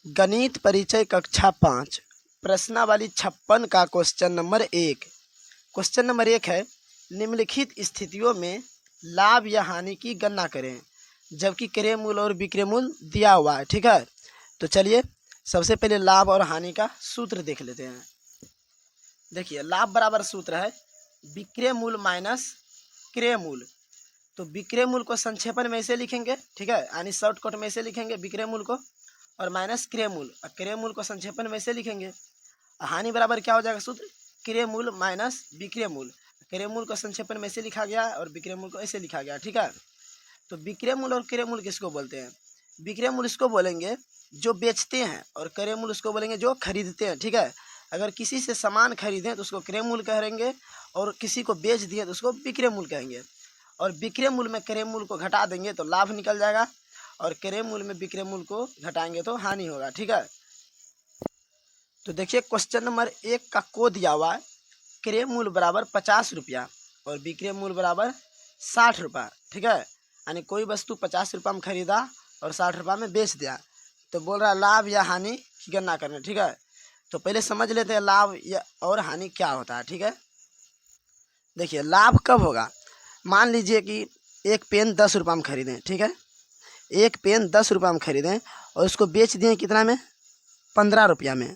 गणित परिचय कक्षा 5 प्रश्नावली 56 का क्वेश्चन नंबर 1। क्वेश्चन नंबर 1 है, निम्नलिखित स्थितियों में लाभ या हानि की गणना करें जबकि क्रय मूल्य और विक्रय मूल्य दिया हुआ है। ठीक है, तो चलिए सबसे पहले लाभ और हानि का सूत्र देख लेते हैं। देखिए, लाभ बराबर सूत्र है विक्रय मूल्य माइनस क्रय मूल्य। तो विक्रय मूल्य को संक्षेपण में ऐसे लिखेंगे, ठीक है, यानी शॉर्टकट में ऐसे लिखेंगे विक्रय मूल्य को, और माइनस क्रय मूल्य, और क्रय मूल्य को संक्षेपण में ऐसे लिखेंगे। हानि बराबर क्या हो जाएगा सूत्र, क्रय मूल्य माइनस विक्रय मूल्य। क्रय मूल्य को संक्षेपण में ऐसे लिखा गया और विक्रय मूल्य को ऐसे लिखा गया। ठीक है, तो विक्रय मूल्य और क्रय मूल्य किसको बोलते हैं? विक्रय मूल्य इसको बोलेंगे जो बेचते हैं, और क्रय मूल्य उसको बोलेंगे जो खरीदते हैं। ठीक है, अगर किसी से सामान खरीदें तो उसको क्रय मूल्य कहेंगे, और किसी को बेच दिए तो उसको विक्रय मूल्य कहेंगे। और विक्रय मूल्य में क्रय मूल्य को घटा देंगे तो लाभ निकल जाएगा, और क्रय मूल्य में विक्रय मूल्य को घटाएंगे तो हानि होगा। ठीक है, तो देखिए क्वेश्चन नंबर 1 का को दिया हुआ है, क्रय मूल्य बराबर 50 रुपया और विक्रय मूल्य बराबर 60 रुपया। ठीक है, यानी कोई वस्तु 50 रुपया में खरीदा और 60 रुपया में बेच दिया, तो बोल रहा है लाभ या हानि की गणना करना। ठीक है, तो पहले समझ लेते हैं लाभ या और हानि क्या होता है। ठीक है, देखिए लाभ कब होगा, मान लीजिए कि एक पेन 10 रुपया में खरीदें। ठीक है, एक पेन 10 रुपया में खरीदें और उसको बेच दिए कितना में, 15 रुपया में,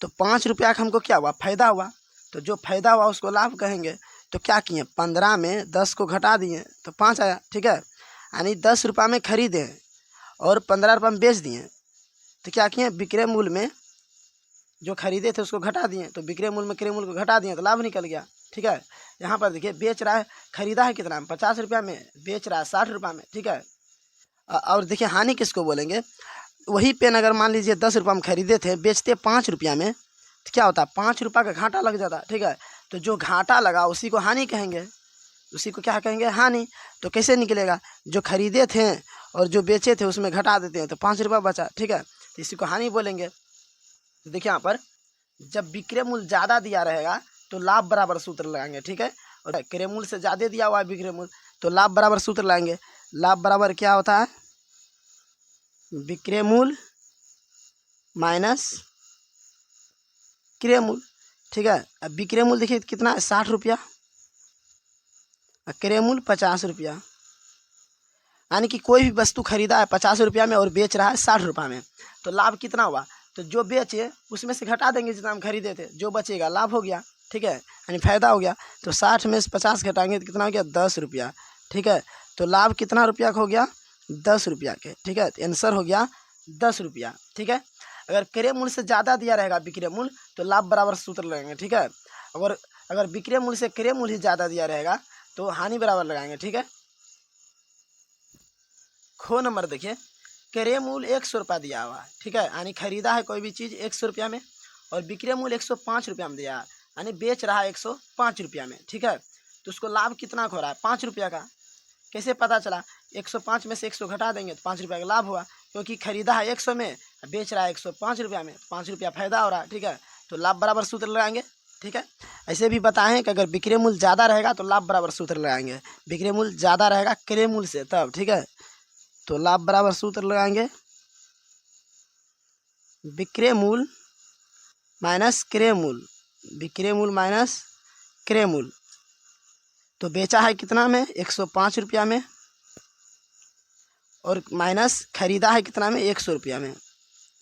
तो 5 रुपया का हमको क्या हुआ, फायदा हुआ। तो जो फायदा हुआ उसको लाभ कहेंगे। तो क्या किए, 15 में 10 को घटा दिए तो 5 आया। ठीक है, यानी 10 रुपया में खरीदे और 15 रुपया में बेच दिए, तो क्या किए, विक्रय मूल्य में जो खरीदे थे उसको घटा दिए, तो विक्रय मूल्य में क्रय मूल्य को घटा दिए तो लाभ निकल गया। ठीक है, यहाँ पर देखिए बेच रहा है, खरीदा है कितना में, 50 रुपया में, बेच रहा है 60 रुपया में। ठीक है, और देखिए हानि किसको बोलेंगे, वही पेन अगर मान लीजिए 10 रुपया में खरीदे थे, बेचते 5 रुपया में, तो क्या होता, 5 रुपया का घाटा लग जाता। ठीक है, तो जो घाटा लगा उसी को हानि कहेंगे, उसी को क्या कहेंगे, हानि। तो कैसे निकलेगा, जो खरीदे थे और जो बेचे थे उसमें घटा देते हैं तो 5 रुपया बचा। ठीक है, तो इसी को हानि बोलेंगे। तो देखिए यहाँ पर जब विक्रय मूल्य ज़्यादा दिया रहेगा तो लाभ बराबर सूत्र लगाएंगे। ठीक है, और क्रय मूल्य से ज़्यादा दिया हुआ है विक्रय मूल्य, तो लाभ बराबर सूत्र लाएंगे। लाभ बराबर क्या होता है, विक्रय मूल्य माइनस क्रय मूल्य। ठीक है, अब विक्रय मूल्य देखिए कितना है, 60 रुपया, और क्रय मूल्य 50 रुपया। यानी कि कोई भी वस्तु खरीदा है 50 रुपया में और बेच रहा है 60 रुपया में, तो लाभ कितना हुआ, तो जो बेचे उसमें से घटा देंगे जितना हम खरीदे थे, जो बचेगा लाभ हो गया। ठीक है, यानी फायदा हो गया। तो 60 में से 50 घटाएंगे तो कितना हो गया, 10 रुपया। ठीक है, तो लाभ कितना रुपया का हो गया, 10 रुपया के। ठीक है, तो आंसर हो गया 10 रुपया। ठीक है, अगर क्रय मूल्य से ज़्यादा दिया रहेगा विक्रय मूल्य तो लाभ बराबर सूत्र लगाएंगे। ठीक है, अगर अगर विक्रय मूल्य से क्रय मूल्य ही ज़्यादा दिया रहेगा तो हानि बराबर लगाएंगे। ठीक है, खो नंबर देखिए, क्रय मूल्य 100 रुपया दिया हुआ है। ठीक है, यानी खरीदा है कोई भी चीज़ 100 रुपया में, और विक्रय मूल्य 105 रुपया में दिया है, यानी बेच रहा है 105 रुपया में। ठीक है, तो उसको लाभ कितना हो रहा है, 5 रुपया का। कैसे पता चला, 105 में से 100 घटा देंगे तो 5 रुपया का लाभ हुआ, क्योंकि खरीदा है 100 में, बेच रहा है 105 रुपया में, 5 रुपया फायदा हो रहा है। ठीक है, तो लाभ बराबर सूत्र लगाएंगे। ठीक है, ऐसे भी बताएं कि अगर विक्रय मूल्य ज़्यादा रहेगा तो लाभ बराबर सूत्र लगाएंगे, विक्रय मूल्य ज़्यादा रहेगा क्रय मूल्य से तब। ठीक है, तो लाभ बराबर सूत्र लगाएंगे विक्रय मूल्य माइनस क्रय मूल्य, विक्रय मूल्य माइनस क्रय मूल्य। तो बेचा है कितना में, 105 रुपया में, और माइनस खरीदा है कितना में, 100 रुपया में, तो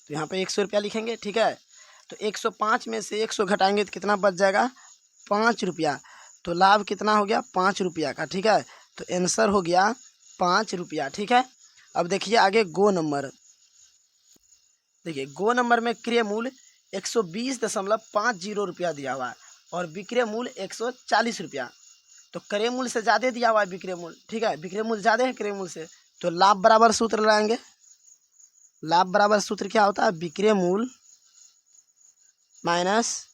यहाँ पे 100 रुपया लिखेंगे। ठीक है, तो 105 में से 100 घटाएंगे तो कितना बच जाएगा, 5 रुपया। तो लाभ कितना हो गया, 5 रुपया का। ठीक है, तो आंसर हो गया 5 रुपया। ठीक है, अब देखिए आगे गो नंबर। देखिए गो नंबर में क्रय मूल्य 120.50 रुपया दिया हुआ है और विक्रय मूल्य 140 रुपया। तो क्रय मूल्य से ज़्यादा दिया हुआ है विक्रय मूल्य। ठीक है, विक्रय मूल्य ज़्यादा है क्रय मूल्य से, तो लाभ बराबर सूत्र लगाएंगे। लाभ बराबर सूत्र क्या होता है, विक्रय मूल्य माइनस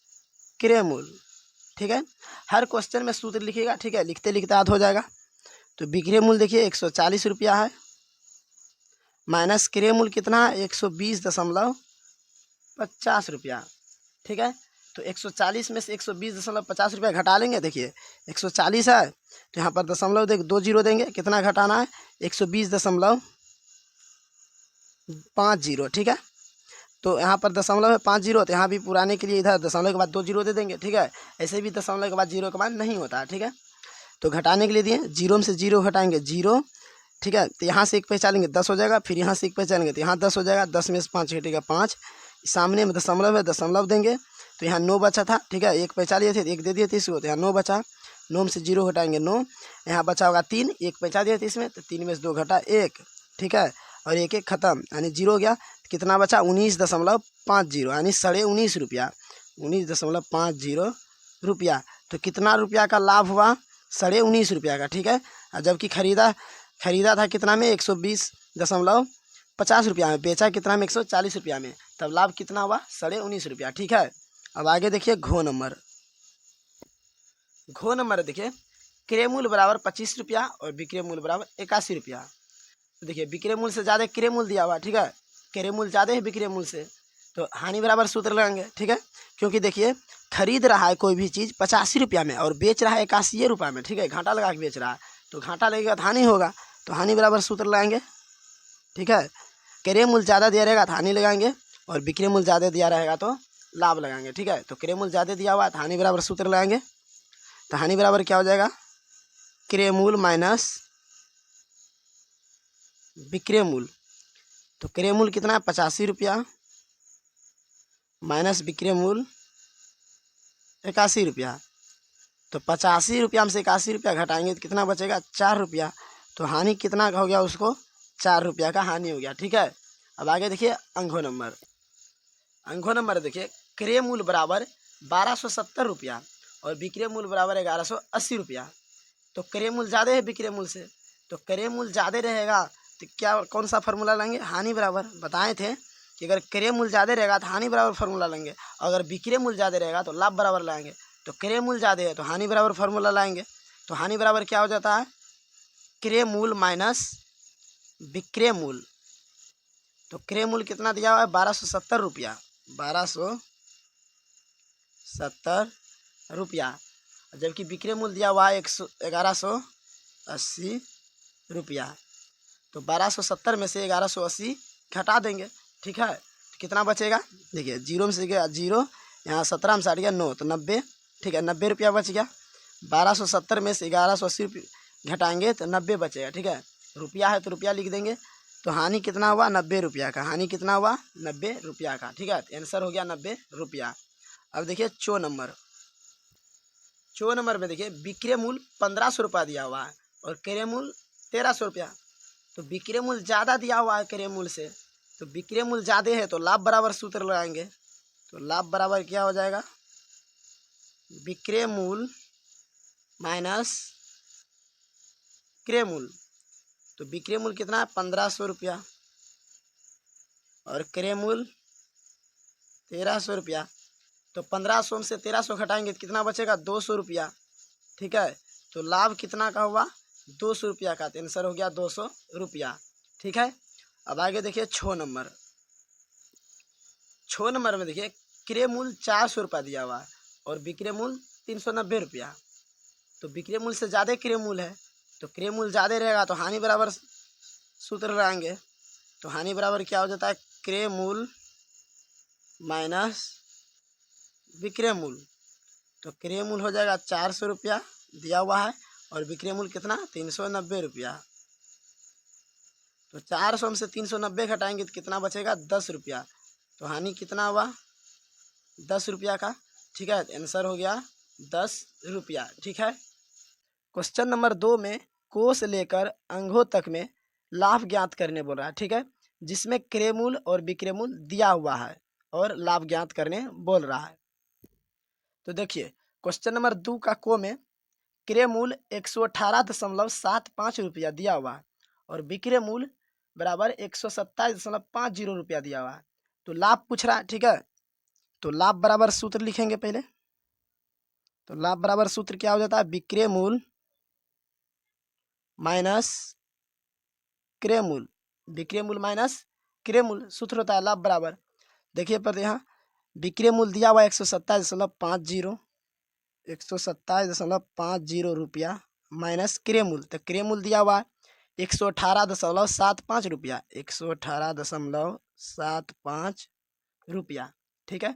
क्रय मूल्य। ठीक है, हर क्वेश्चन में सूत्र लिखिएगा। ठीक है, लिखते लिखते याद हो जाएगा। तो विक्रय मूल्य देखिए 140 रुपया है, माइनस क्रय मूल्य कितना है, 120.50 रुपया। ठीक है, तो 140 में से 120.50 रुपया घटा लेंगे। देखिए 140 है तो यहाँ पर दशमलव देख 2 जीरो देंगे, कितना घटाना है, 120.50। ठीक है, तो यहाँ पर दशमलव है 5 जीरो, तो यहाँ भी पुराने के लिए इधर दशमलव के बाद 2 जीरो दे देंगे, ठीक है। ऐसे भी दशमलव के बाद जीरो के बाद नहीं होता है, ठीक है। तो घटाने के लिए दिए, जीरो में से जीरो घटाएंगे जीरो, ठीक है। तो यहाँ से एक पहचानेंगे 10 हो जाएगा, फिर यहाँ से एक पहचानेंगे तो यहाँ 10 हो जाएगा, 10 में से 5 घटेगा 5, सामने में दशमलव है दशमलव देंगे, तो यहाँ 9 बचा था, ठीक है। एक पहचान लिए थे, एक दे दिए थे इसको, तो यहाँ 9 बचा, 9 में से जीरो घटाएंगे 9, यहाँ बचा होगा 3, एक पहचान दिए थे इसमें, तो 3 में से 2 घटा 1, ठीक है। और एक एक खत्म, यानी जीरो हो गया, तो कितना बचा 19.50, यानी 19.5 रुपया, 19.50 रुपया। तो कितना रुपया का लाभ हुआ, 19.5 रुपया का, ठीक है। और जबकि खरीदा था कितना में, 120.50 रुपया में, बेचा कितना में, 140 रुपया में, तब लाभ कितना हुआ 19.5 रुपया, ठीक है। अब आगे देखिए घो नंबर देखिए, क्रय मूल्य बराबर 25 रुपया और विक्रय मूल्य बराबर 81 रुपया। तो देखिए विक्रय मूल्य से ज़्यादा क्रय मूल्य दिया हुआ, ठीक है। क्रय मूल्य ज़्यादा है विक्रय मूल्य से, तो हानि बराबर सूत्र लगाएंगे, ठीक है। क्योंकि देखिए खरीद रहा है कोई भी चीज़ 85 रुपया में और बेच रहा है 81 रुपया में, ठीक है। घाटा लगा के बेच रहा है, तो घाटा लगेगा तो हानि होगा, तो हानि बराबर सूत्र लगाएंगे, ठीक है। क्रय मूल्य ज़्यादा दिया रहेगा तो हानि लगाएंगे, और विक्रय मूल्य ज़्यादा दिया रहेगा तो लाभ लगाएंगे, ठीक है। तो क्रय मूल्य ज़्यादा दिया हुआ है तो हानि बराबर सूत्र लगाएंगे, तो हानि बराबर क्या हो जाएगा, क्रय मूल्य माइनस विक्रय मूल्य। तो क्रय मूल्य कितना है 85 रुपया माइनस विक्रय मूल्य 81 रुपया। तो 85 रुपया में से 81 रुपया घटाएंगे तो कितना बचेगा 4 रुपया। तो हानि कितना का हो गया, उसको 4 रुपया का हानि हो गया, ठीक है। अब आगे देखिए अंघो नंबर देखिए, क्रय मूल्य बराबर 1270 रुपया और विक्रय मूल्य बराबर 1180 रुपया। तो क्रय मूल्य ज़्यादा है विक्रय मूल्य से, तो क्रय मूल्य ज़्यादा रहेगा तो क्या कौन सा फार्मूला लेंगे, हानि बराबर। बताए थे कि अगर क्रय मूल्य ज़्यादा रहेगा तो हानि बराबर फार्मूला लेंगे, अगर विक्रय मूल्य ज़्यादा रहेगा तो लाभ बराबर लाएंगे। तो क्रय मूल्य ज़्यादा है तो हानि बराबर फार्मूला लाएंगे, तो हानि बराबर क्या हो जाता है, क्रय मूल्य माइनस विक्रय मूल्य। तो क्रय मूल्य कितना दिया हुआ है 1270 रुपया, 1270 रुपया, जबकि विक्रय मूल्य दिया हुआ है 1180 रुपया। तो 1270 में से 1180 घटा देंगे, ठीक है। तो कितना बचेगा, देखिए जीरो में से गया जीरो, यहाँ 17 में से हट गया 9, तो 90, ठीक है, 90 रुपया बच गया। 1270 में से 1180 रुपये घटाएंगे तो 90 बचेगा, ठीक है। रुपया है तो रुपया लिख देंगे, तो हानि कितना हुआ 90 रुपया का, हानि कितना हुआ 90 रुपया का, ठीक है। तो आंसर हो गया 90 रुपया। अब देखिए चो नंबर में देखिए विक्रय मूल्य 1500 रुपया दिया हुआ है और क्रय मूल्य 1300 रुपया। तो विक्रय मूल्य ज़्यादा दिया हुआ है क्रय मूल्य से, तो विक्रय मूल्य ज़्यादा है तो लाभ बराबर सूत्र लगाएंगे। तो लाभ बराबर क्या हो जाएगा, विक्रय मूल्य माइनस क्रय मूल्य। तो विक्रय मूल्य कितना है 1500 रुपया और क्रय मूल्य 1300 रुपया। तो 1500 में से 1300 घटाएंगे तो कितना बचेगा 200 रुपया, ठीक है। तो लाभ कितना का हुआ 200 रुपया का, तो आंसर हो गया 200 रुपया, ठीक है। अब आगे देखिए छो नंबर में देखिए क्रय मूल्य 400 रुपया दिया हुआ है और विक्रय मूल्य 390 रुपया। तो विक्रय मूल्य से ज़्यादा क्रय मूल्य है, तो क्रय मूल्य ज़्यादा रहेगा तो हानि बराबर सूत्र लगाएंगे। तो हानि बराबर क्या हो जाता है, क्रय मूल्य माइनस विक्रय मूल्य। तो क्रय मूल्य हो जाएगा 400 रुपया दिया हुआ है और विक्रय मूल्य कितना 390 रुपया। तो 400 में से 390 घटाएंगे तो कितना बचेगा 10 रुपया। तो हानि कितना हुआ 10 रुपया का, ठीक है। आंसर हो गया 10 रुपया, ठीक है। क्वेश्चन नंबर 2 में को से लेकर अंगों तक में लाभ ज्ञात करने बोल रहा है, ठीक है, जिसमें क्रय मूल्य और विक्रय मूल्य दिया हुआ है और लाभ ज्ञात करने बोल रहा है। तो देखिए क्वेश्चन नंबर 2 का को में क्रय मूल्य 118.75 रुपया दिया हुआ है और विक्रय मूल्य बराबर 127.50 रुपया दिया हुआ है। तो लाभ पूछ रहा है, ठीक है। तो लाभ बराबर सूत्र लिखेंगे पहले। तो लाभ बराबर सूत्र क्या हो जाता है, विक्रय मूल्य माइनस क्रय मूल्य, विक्रय मूल्य माइनस क्रय मूल्य, सूत्र होता है लाभ बराबर। देखिए पर यहाँ विक्रय मूल्य दिया हुआ 127.50 रुपया माइनस क्रय मूल्य। तो क्रय मूल्य दिया हुआ 118.75 रुपया, 118.75 रुपया। ठीक है,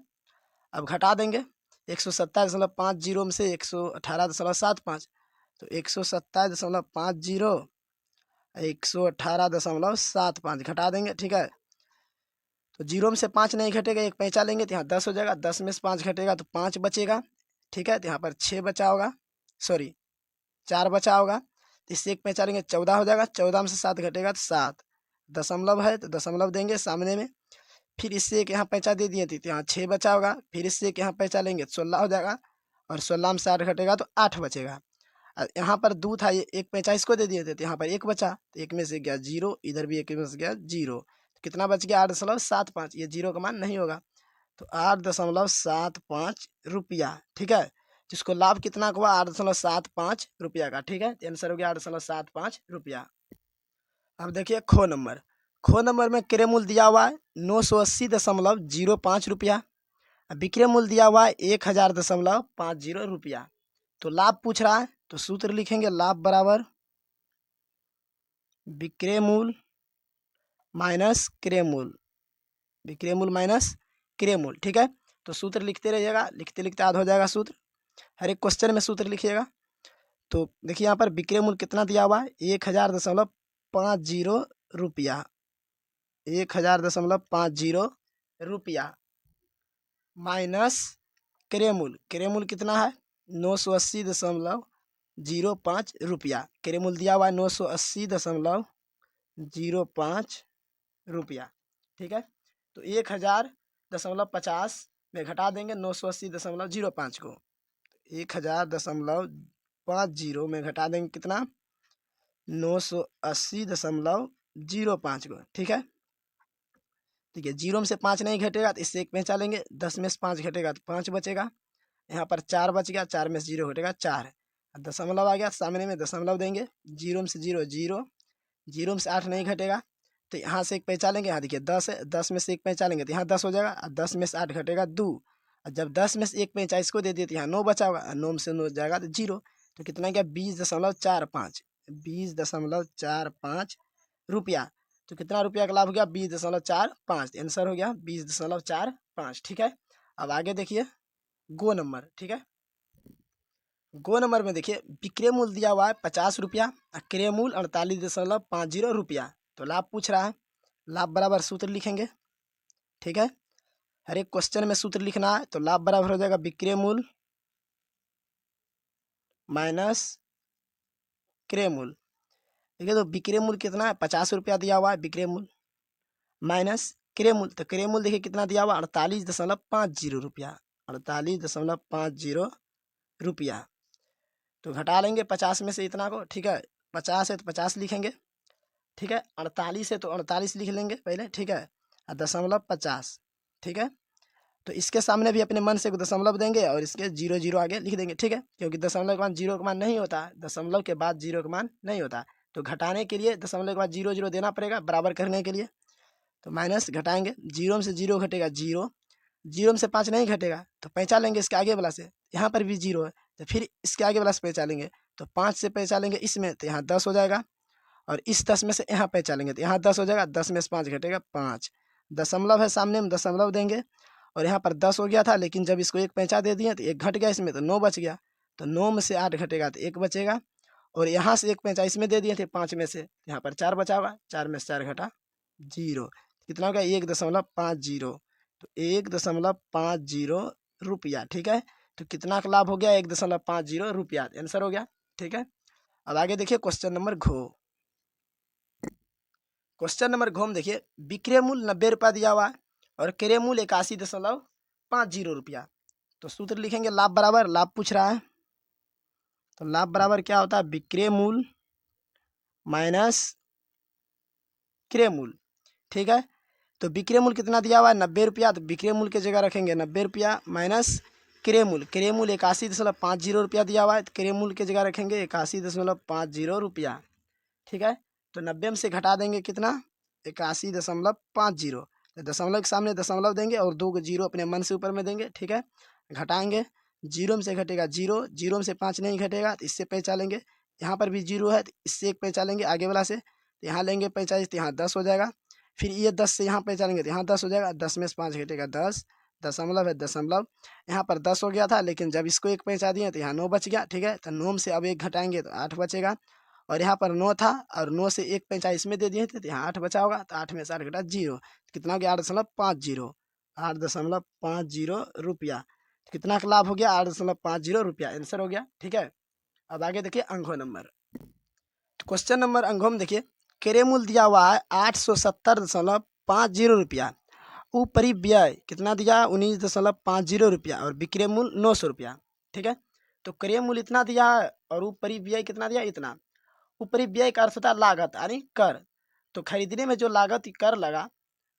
अब घटा देंगे 127.50 में से 118.75, तो 127.50 118.75 घटा देंगे। ठीक है, तो जीरो में से 5 नहीं घटेगा, एक पैंचा लेंगे तो यहाँ 10 हो जाएगा, 10 में से 5 घटेगा तो 5 बचेगा। ठीक है, तो यहाँ पर 6 बचा होगा, सॉरी 4 बचा होगा, तो इससे एक पैंचा लेंगे 14 हो जाएगा, 14 में से 7 घटेगा तो 7, दशमलव है तो दशमलव देंगे सामने में। फिर इससे एक यहाँ पैंचा दे दिए थे तो यहाँ 6 बचा होगा, फिर इससे एक यहाँ पैंचा लेंगे तो 16 हो जाएगा, और 16 में से 8 घटेगा तो 8 बचेगा। यहाँ पर 2 था, ये एक पैंचा इसको दे दिए थे तो यहाँ पर 1 बचा, तो 1 में से गया 0, इधर भी 1 में से गया 0, तो कितना बच गया 8.75, ये 0 का मान नहीं होगा, तो 8.75 रुपया। ठीक है, जिसको लाभ कितना हुआ 8.75 रुपया का। ठीक है, तो आंसर हो गया 8.75 रुपया। अब देखिए खो नंबर में क्रय मूल्य दिया हुआ है 980.05 रुपया, विक्रय मूल्य दिया हुआ है 1000.50 रुपया। तो लाभ पूछ रहा है, तो सूत्र लिखेंगे लाभ बराबर विक्रय मूल्य माइनस क्रय मूल्य, विक्रय मूल्य माइनस क्रय मूल्य। ठीक है, तो सूत्र लिखते रहिएगा, लिखते लिखते याद हो जाएगा सूत्र, हर एक क्वेश्चन में सूत्र लिखिएगा। तो देखिए यहाँ पर विक्रय मूल्य कितना दिया हुआ है 1000.50 रुपया, 1000.50 रुपया माइनस क्रय मूल्य कितना है 980.05 रुपया, क्रय मूल्य दिया हुआ है 980.05 रुपया। ठीक है, तो 1000.50 में घटा देंगे 980.05 को, 1000.50 में घटा देंगे कितना 980.05 को। ठीक है, ठीक है, 0 में से 5 नहीं घटेगा तो इससे एक पैंचा लेंगे, 10 में से 5 घटेगा तो 5 बचेगा, यहाँ पर 4 बच गया, 4 में से 0 घटेगा 4, दशमलव आ गया सामने में, दशमलव देंगे, 0 में से 0 0, 0 में से 8 नहीं घटेगा तो यहाँ से एक पैंचा लेंगे, यहाँ देखिए 10 है, 10 में से एक पैंचा लेंगे तो यहाँ 10 हो जाएगा, और 10 में से 8 घटेगा 2, और जब 10 में से एक पैंचा इसको दे दिए तो यहाँ 9 बचा होगा, 9 में से 9 जाएगा तो 0, तो कितना गया 20.45, 20.45 रुपया। तो कितना रुपया का लाभ हो गया 20.45, आंसर हो गया 20.45। ठीक है, अब आगे देखिए गो नंबर। ठीक है, गो नंबर में देखिए विक्रय मूल्य दिया हुआ है 50 रुपया, और क्रय मूल्य 48.50 रुपया। तो लाभ पूछ रहा है, लाभ बराबर सूत्र लिखेंगे। ठीक है, हर एक क्वेश्चन में सूत्र लिखना है, तो लाभ बराबर हो जाएगा विक्रय मूल्य माइनस क्रय मूल्य। देखिए तो विक्रय मूल्य कितना है 50 रुपया दिया हुआ है विक्रय मूल्य, माइनस क्रय मूल्य, तो क्रय मूल्य देखिए कितना दिया हुआ 48.50 रुपया, 48.50 रुपया। तो घटा लेंगे 50 में से इतना को। ठीक है, 50 है तो 50 लिखेंगे। ठीक है, 48 है तो 48 लिख लेंगे पहले। ठीक है, और दशमलव 50। ठीक है, तो इसके सामने भी अपने मन से दशमलव देंगे और इसके 0 0 आगे लिख देंगे। ठीक है, क्योंकि दशमलव के बाद 0 का मान नहीं होता है, दशमलव के बाद 0 का मान नहीं होता, तो घटाने के लिए दशमलव के बाद 0 0 देना पड़ेगा बराबर करने के लिए। तो माइनस घटाएंगे, 0 में से 0 घटेगा 0, 0 में से 5 नहीं घटेगा तो पैंचा लेंगे इसके आगे वाला से, यहाँ पर भी 0 है तो फिर इसके आगे वाला से पैंचा लेंगे, तो 5 से पैंचा लेंगे इसमें तो यहाँ 10 हो जाएगा, और इस 10 में से यहाँ पैंचा लेंगे तो यहाँ 10 हो जाएगा, 10 में से 5 घटेगा 5, दशमलव है सामने में दशमलव देंगे, और यहाँ पर 10 हो गया था लेकिन जब इसको एक पैंचा दे दिए तो एक घट गया इसमें तो 9 बच गया, तो 9 में से 8 घटेगा तो 1 बचेगा, और यहाँ से एक पैंचा इसमें दे दिए थे 5 में से, यहाँ पर 4 बचा होगा, 4 में से 4 घटा 0, कितना हो गया 1.50, तो 1.50 रुपया। ठीक है, तो कितना का लाभ हो गया 1.50 रुपया, आंसर हो गया। ठीक है, अब आगे देखिए क्वेश्चन नंबर घो। क्वेश्चन नंबर घो में देखिए विक्रय मूल्य 90 रुपया दिया हुआ है और क्रय मूल्य 81.50 रुपया। तो सूत्र लिखेंगे लाभ बराबर, लाभ पूछ रहा है तो लाभ बराबर क्या होता है विक्रय मूल्य माइनस क्रय मूल्य। ठीक है, तो विक्रय मूल्य कितना दिया हुआ है 90 रुपया, तो विक्रय मूल्य की जगह रखेंगे 90 रुपया माइनस क्रय मूल्य, क्रय मूल्य 81.50 रुपया दिया हुआ है, तो क्रय मूल्य की जगह रखेंगे 81.50 रुपया। ठीक है, तो 90 में से घटा देंगे कितना 81.50, तो दशमलव के सामने दशमलव देंगे और 2 जीरो अपने मन से ऊपर में देंगे। ठीक है, घटाएंगे, 0 में से घटेगा 0, 0 में से 5 नहीं घटेगा तो इससे पैंचा लेंगे, यहाँ पर भी 0 है तो इससे एक पैंचा लेंगे आगे वाला से, तो यहाँ लेंगे पैंचा तो यहाँ 10 हो जाएगा, फिर ये 10 से यहाँ पहचानेंगे तो यहाँ 10 हो जाएगा, 10 में से 5 घटेगा 10, दशमलव है दशमलव, यहाँ पर 10 हो गया था, लेकिन जब इसको 1 पहुँचा दिए तो यहाँ 9 बच गया। ठीक है, तो 9 में से अब 1 घटाएंगे तो 8 बचेगा, और यहाँ पर 9 था और 9 से 1 पहुँचा इसमें दे दिए थे तो यहाँ 8 बचा होगा, तो 8 में से 8 घटा 0, कितना हो गया 8.50, 8.50 रुपया। कितना का लाभ हो गया 8.50 रुपया, आंसर हो गया। ठीक है, अब आगे देखिए अंगों नंबर। तो क्वेश्चन नंबर अंगों में देखिए, क्रय मूल्य दिया हुआ है 870.50 रुपया, उपरिव्यय कितना दिया 19.50 रुपया, और विक्रय मूल्य 900 रुपया। ठीक है, तो क्रय मूल्य इतना दिया है और उपरिव्यय कितना दिया, इतना। उपरिव्यय का अर्थ होता है लागत यानी कर, तो खरीदने में जो लागत कर लगा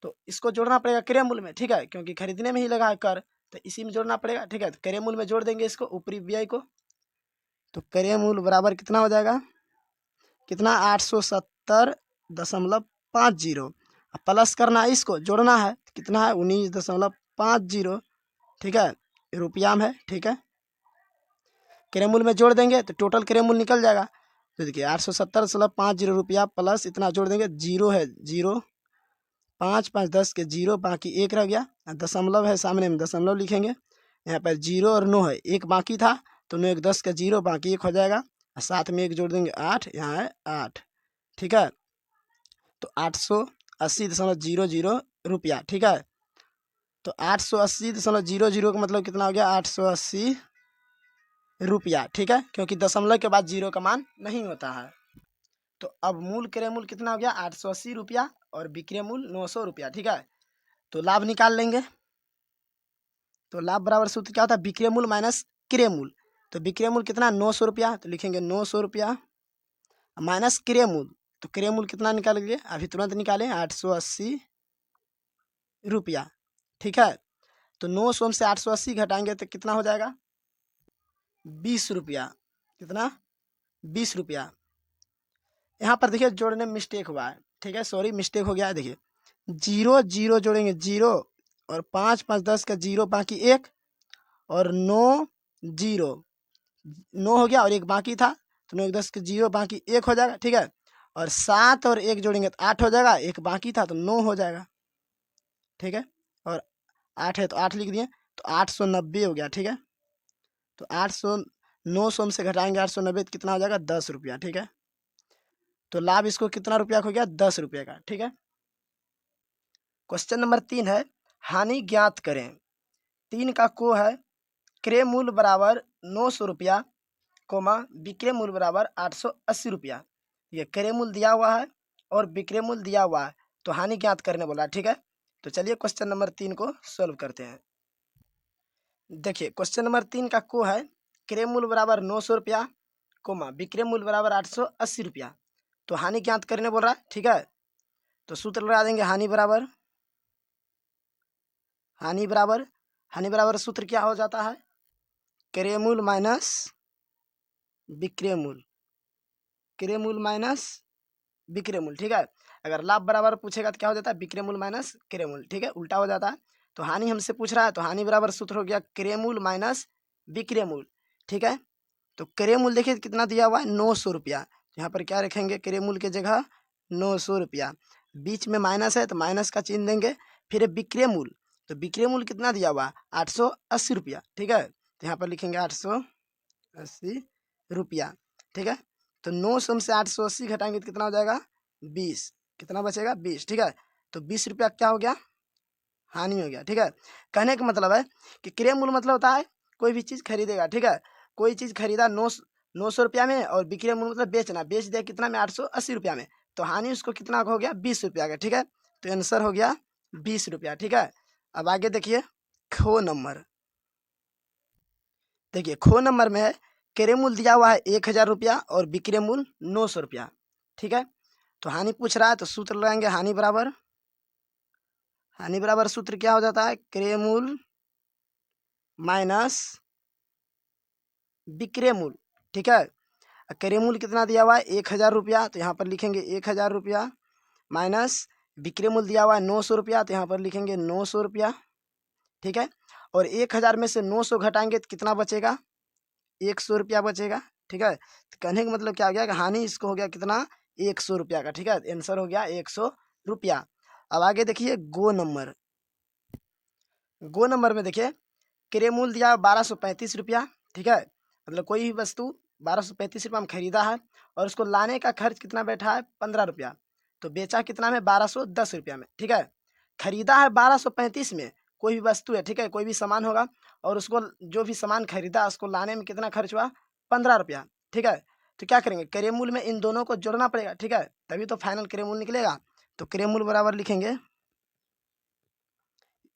तो इसको जोड़ना पड़ेगा क्रय मूल्य में। ठीक है, क्योंकि खरीदने में ही लगा है कर, तो इसी में जोड़ना पड़ेगा। ठीक है, तो क्रय मूल्य में जोड़ देंगे इसको, उपरिव्यय को, तो क्रय मूल्य बराबर कितना हो जाएगा, कितना 870.50, प्लस करना है, इसको जोड़ना है, कितना है 19.50। ठीक है, रुपया में है। ठीक है, क्रय मूल्य में जोड़ देंगे तो टोटल क्रय मूल्य निकल जाएगा। तो देखिए 870.50 रुपया प्लस इतना जोड़ देंगे, जीरो है जीरो, 5 5 10 के जीरो, बाकी 1 रह गया, दशमलव है सामने में दशमलव लिखेंगे, यहाँ पर 0 और 9 है, 1 बाकी था तो 9 1 10 का 0, बाकी 1 हो जाएगा, और साथ में 1 जोड़ देंगे 8, यहाँ है 8। ठीक है, तो 880.00 रुपया। ठीक है, तो 880.00 का मतलब कितना हो गया 880 रुपया। ठीक है, क्योंकि दशमलव के बाद 0 का मान नहीं होता है। तो अब मूल क्रय मूल्य कितना हो गया 880 रुपया और विक्रय मूल्य 900 रुपया। ठीक है, तो लाभ निकाल लेंगे, तो लाभ बराबर सूत्र क्या होता है, विक्रय मूल्य माइनस क्रय मूल्य। तो विक्रय मूल्य कितना 900 रुपया, तो लिखेंगे 900 रुपया माइनस क्रय मूल्य, तो क्रय मूल्य कितना निकालेंगे, अभी तुरंत निकालें, 880 रुपया। ठीक है, तो 900 से 880 घटाएंगे तो कितना हो जाएगा 20 रुपया, कितना 20 रुपया। यहाँ पर देखिए जोड़ने में मिस्टेक हुआ है। ठीक है, सॉरी मिस्टेक हो गया है। देखिए 0 0 जोड़ेंगे 0, और 5 5 10 का 0, बाकी 1, और 9 0, 9 हो गया और 1 बाकी था, तो 9 1 10 का 0, बाकी 1 हो जाएगा। ठीक है, और 7 और 1 जोड़ेंगे तो 8 हो जाएगा, 1 बाकी था तो 9 हो जाएगा। ठीक है, और 8 है तो 8 लिख दिए, तो 890 हो गया। ठीक है, तो 900 से घटाएंगे 890 तो कितना हो जाएगा 10 रुपया। ठीक है, तो लाभ इसको कितना रुपया हो गया 10 रुपये का। ठीक है, क्वेश्चन नंबर 3 है, हानि ज्ञात करें। 3 का को है, क्रय मूल्य बराबर 900 रुपया, कोमा विक्रय मूल्य बराबर 880 रुपया। ये क्रय मूल्य दिया हुआ है और विक्रय मूल्य दिया हुआ है, तो हानि ज्ञात करने बोला है। ठीक है, तो चलिए क्वेश्चन नंबर 3 को सॉल्व करते हैं। देखिए क्वेश्चन नंबर 3 का को है, क्रय मूल्य बराबर 900 रुपया, कोमा विक्रय मूल्य बराबर 880 रुपया, तो हानि ज्ञात करने बोल रहा है। ठीक है, तो सूत्र लगा देंगे, हानि बराबर सूत्र क्या हो जाता है, क्रय मूल्य माइनस विक्रय मूल्य, क्रय मूल्य माइनस विक्रय मूल्य। ठीक है, अगर लाभ बराबर पूछेगा तो क्या हो जाता है, विक्रय मूल्य माइनस क्रय मूल्य। ठीक है, उल्टा हो जाता है। तो हानि हमसे पूछ रहा है, तो हानि बराबर सूत्र हो गया क्रय मूल्य माइनस विक्रय मूल्य। ठीक है, तो क्रय मूल्य देखिए कितना दिया हुआ है 900 रुपया, यहाँ पर क्या रखेंगे, क्रय मूल्य की जगह 900 रुपया, बीच में माइनस है तो माइनस का चिन्ह देंगे, फिर विक्रय मूल्य, तो विक्रय मूल्य कितना दिया हुआ 880 रुपया। ठीक है, तो यहाँ पर लिखेंगे 880 रुपया। ठीक है, तो 900 से 880 घटाएंगे तो कितना हो जाएगा 20, कितना बचेगा 20। ठीक है, तो 20 रुपया क्या हो गया, हानि हो गया। ठीक है, कहने का मतलब है कि क्रय मूल्य मतलब होता है कोई भी चीज़ खरीदेगा। ठीक है, कोई चीज़ खरीदा 900 रुपया में, और विक्रय मूल्य मतलब बेचना, बेच दिया कितना में 880 रुपया में, तो हानि उसको कितना हो गया 20 रुपया का। ठीक है, तो आंसर हो गया 20 रुपया। ठीक है, अब आगे देखिए खो नंबर। देखिए खो नंबर में है, क्रय मूल्य दिया हुआ है 1000 रुपया और विक्रय मूल्य 900 रुपया। ठीक है, तो हानि पूछ रहा है तो सूत्र लगाएंगे, हानि बराबर सूत्र क्या हो जाता है, क्रय मूल्य माइनस विक्रय मूल्य। ठीक है, क्रय मूल्य कितना दिया हुआ है 1000 रुपया, तो यहाँ पर लिखेंगे 1000 रुपया, माइनस विक्रय मूल्य दिया हुआ है 900 रुपया, तो यहाँ पर लिखेंगे 900 रुपया। ठीक है, और 1000 में से 900 घटाएंगे तो कितना बचेगा 100 रुपया बचेगा। ठीक है, तो कहने का मतलब क्या हो गया कि हानि इसको हो गया कितना 100 रुपया का। ठीक है, आंसर हो गया 100 रुपया। अब आगे देखिए गो नंबर में देखिए क्रय मूल्य दिया 1235 रुपया, ठीक है। मतलब कोई भी वस्तु 1235 रुपया में खरीदा है और उसको लाने का खर्च कितना बैठा है 15 रुपया, तो बेचा कितना में 1210 रुपया में, ठीक है। खरीदा है 1235 में, कोई भी वस्तु है, ठीक है, कोई भी सामान होगा और उसको जो भी सामान खरीदा उसको लाने में कितना खर्च हुआ 15 रुपया, ठीक है। तो क्या करेंगे, क्रय मूल्य में इन दोनों को जोड़ना पड़ेगा, ठीक है, तभी तो फाइनल क्रय मूल्य निकलेगा। तो क्रय मूल्य बराबर लिखेंगे,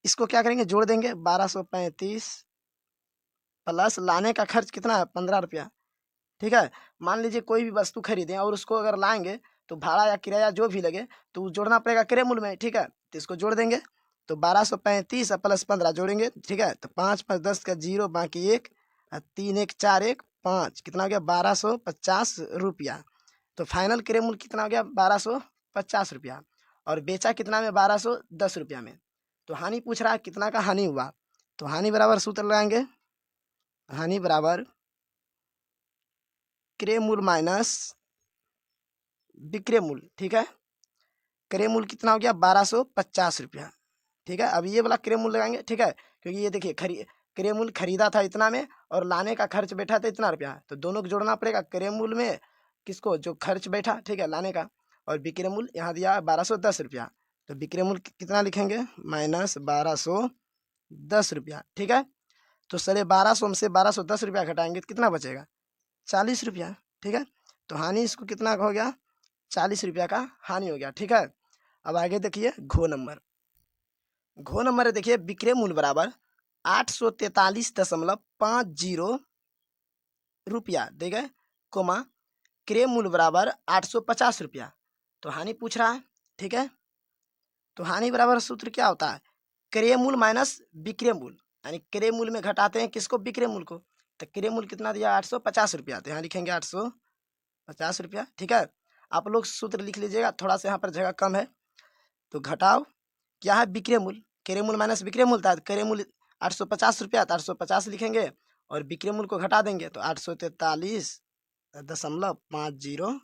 इसको क्या करेंगे जोड़ देंगे 1235 प्लस लाने का खर्च कितना है 15 रुपया, ठीक है। मान लीजिए कोई भी वस्तु खरीदें और उसको अगर लाएंगे तो भाड़ा या किराया जो भी लगे तो वो जोड़ना पड़ेगा क्रय मूल्य में, ठीक है। तो इसको जोड़ देंगे, तो 1235 प्लस 15 जोड़ेंगे, ठीक है। तो 5 5 10 का 0 बाकी 1 और 3 1 4 1 5 कितना हो गया 1250 रुपया। तो फाइनल क्रय मूल्य कितना हो गया 1250 रुपया और बेचा कितना में 1210 रुपया में। तो हानि पूछ रहा है कितना का हानि हुआ, तो हानि बराबर सूत्र लगाएंगे, हानि बराबर क्रय मूल्य माइनस विक्रय मूल्य, ठीक है। क्रय मूल्य कितना हो गया 1250 रुपया, ठीक है। अब ये वाला क्रय मूल्य लगाएंगे, ठीक है, क्योंकि ये देखिए क्रय मूल्य खरीदा था इतना में और लाने का खर्च बैठा था इतना रुपया, तो दोनों को जोड़ना पड़ेगा क्रय मूल्य में किसको जो खर्च बैठा, ठीक है, लाने का, और विक्रय मूल्य यहाँ दिया है 1210 रुपया, तो विक्रय मूल्य कितना लिखेंगे माइनस 1210 रुपया, ठीक है। तो साढ़े 1200 में से 1210 रुपया घटाएंगे तो कितना बचेगा 40 रुपया, ठीक है। तो हानि इसको कितना का हो गया 40 रुपया का हानि हो गया, ठीक है। अब आगे देखिए घो नंबर देखिए विक्रय मूल्य बराबर 843.50 रुपया दे गए, कोमा क्रय मूल्य बराबर 850 रुपया। तो हानि पूछ रहा है, ठीक है। तो हानि बराबर सूत्र क्या होता है क्रय मूल्य माइनस विक्रय मूल्य, यानी क्रय मूल्य में घटाते हैं किसको विक्रय मूल्य को। तो क्रय मूल्य कितना दिया 850 रुपया, तो यहाँ लिखेंगे 850 रुपया, ठीक है। आप लोग सूत्र लिख लीजिएगा, थोड़ा सा यहाँ पर जगह कम है। तो घटाओ क्या है विक्रय मूल्य, क्रय मूल्य माइनस विक्रय मूल्य था, क्रय मूल्य 850 रुपया, तो 850 लिखेंगे और विक्रय मूल्य को घटा देंगे तो 843.50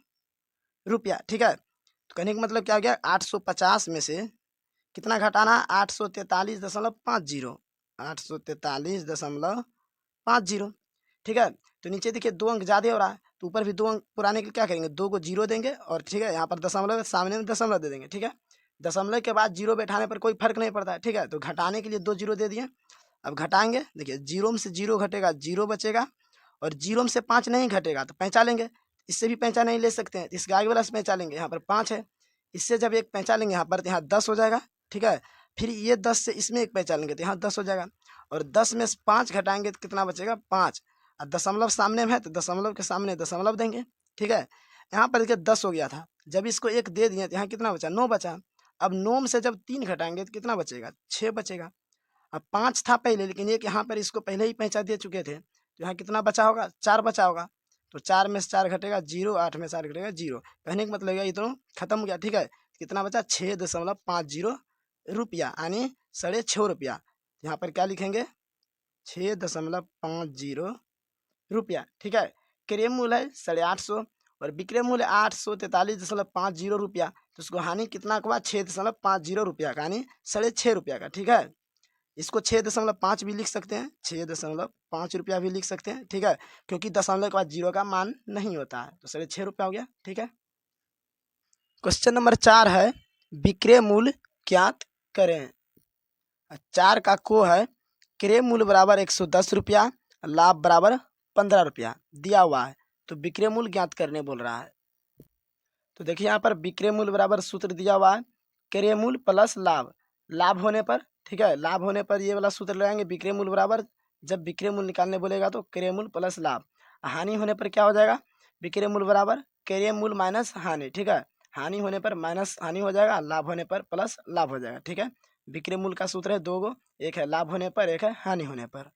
रुपया, ठीक है। तो कहने का मतलब क्या हो गया 850 में से कितना घटाना 843.50, 843.50, ठीक है। तो नीचे देखिए 2 अंक ज़्यादा हो रहा है तो ऊपर भी 2 अंक पुराने के लिए क्या करेंगे 2 को 0 देंगे और ठीक है यहाँ पर दशमलव सामने में दशमलव दे देंगे, ठीक है। दशमलव के बाद 0 बैठाने पर कोई फर्क नहीं पड़ता है, ठीक है। तो घटाने के लिए 2 0 दे दिए। अब घटाएंगे देखिए 0 में से 0 घटेगा 0 बचेगा और 0 में से 5 नहीं घटेगा तो पैंचा लेंगे, इससे भी पैंचा नहीं ले सकते हैं, इसके आगे वाला से पैंचा लेंगे, यहाँ पर 5 है, इससे जब एक पैंचा लेंगे यहाँ पर तो यहाँ 10 हो जाएगा, ठीक है। फिर ये 10 से इसमें एक पैंचा लेंगे तो यहाँ 10 हो जाएगा और 10 में से 5 घटाएंगे तो कितना बचेगा 5 और दशमलव सामने में है तो दशमलव के सामने दशमलव देंगे, ठीक है। यहाँ पर देखिए 10 हो गया था, जब इसको 1 दे दिए तो यहाँ कितना बचा 9 बचा। अब 9 में से जब 3 घटाएंगे तो कितना बचेगा 6 बचेगा। अब 5 था पहले लेकिन एक यहाँ पर इसको पहले ही पैंचा दे चुके थे तो यहाँ कितना बचा होगा 4 बचा होगा। तो 4 में से 4 घटेगा 0, 8 में 4 घटेगा 0, कहने का मतलब ये दोनों खत्म हो गया, ठीक है। कितना बचा 6.50 रुपया यानी 6.5 रुपया। यहाँ पर क्या लिखेंगे 6.50 रुपया, ठीक है। क्रय मूल्य है 850 और विक्रय मूल्य 843.50 रुपया, तो उसको हानि कितना का 6.50 रुपया का यानी 6.5 रुपया का, ठीक है। इसको 6.5 भी लिख सकते हैं, 6.5 रुपया भी लिख सकते हैं, ठीक है, क्योंकि दशमलव के बाद 0 का मान नहीं होता है, तो 6.5 रुपया हो गया, ठीक है। क्वेश्चन नंबर 4 है विक्रय मूल्य ज्ञात करें। 4 का को है क्रय मूल्य बराबर 110 रुपया, लाभ बराबर 15 रुपया दिया हुआ है, तो विक्रय मूल्य ज्ञात करने बोल रहा है। तो देखिए यहाँ पर विक्रय मूल्य बराबर सूत्र दिया हुआ है क्रय मूल्य प्लस लाभ, लाभ होने पर, ठीक है, लाभ होने पर ये वाला सूत्र लगाएंगे विक्रय मूल्य बराबर, जब विक्रय मूल्य निकालने बोलेगा तो क्रय मूल्य प्लस लाभ। हानि होने पर क्या हो जाएगा विक्रय मूल्य बराबर क्रय मूल्य माइनस हानि, ठीक है। हानि होने पर माइनस हानि हो जाएगा, लाभ होने पर प्लस लाभ हो जाएगा, ठीक है। विक्रय मूल्य का सूत्र है 2 गो, एक है लाभ होने पर एक है हानि होने पर।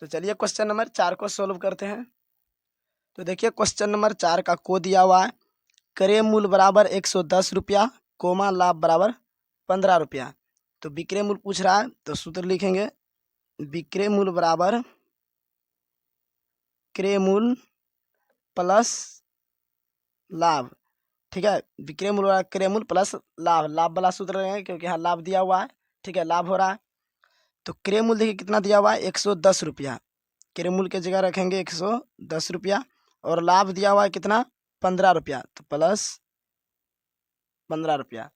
तो चलिए क्वेश्चन नंबर 4 को सोल्व करते हैं। तो देखिए क्वेश्चन नंबर 4 का को दिया हुआ है क्रय मूल्य बराबर 110 रुपया, कोमा लाभ बराबर 15 रुपया। तो विक्रय मूल्य पूछ रहा है तो सूत्र लिखेंगे विक्रय मूल्य बराबर क्रय मूल्य प्लस लाभ, ठीक है। विक्रय मूल्य बराबर क्रय मूल्य प्लस लाभ, लाभ वाला सूत्र रहेंगे क्योंकि यहाँ लाभ दिया हुआ है। ठीक है, लाभ हो रहा है। तो क्रय मूल्य देखिए कितना दिया हुआ है, 110 रुपया। क्रय मूल्य की जगह रखेंगे 110 रुपया, और लाभ दिया हुआ है कितना, 15 रुपया, तो प्लस 15 रुपया।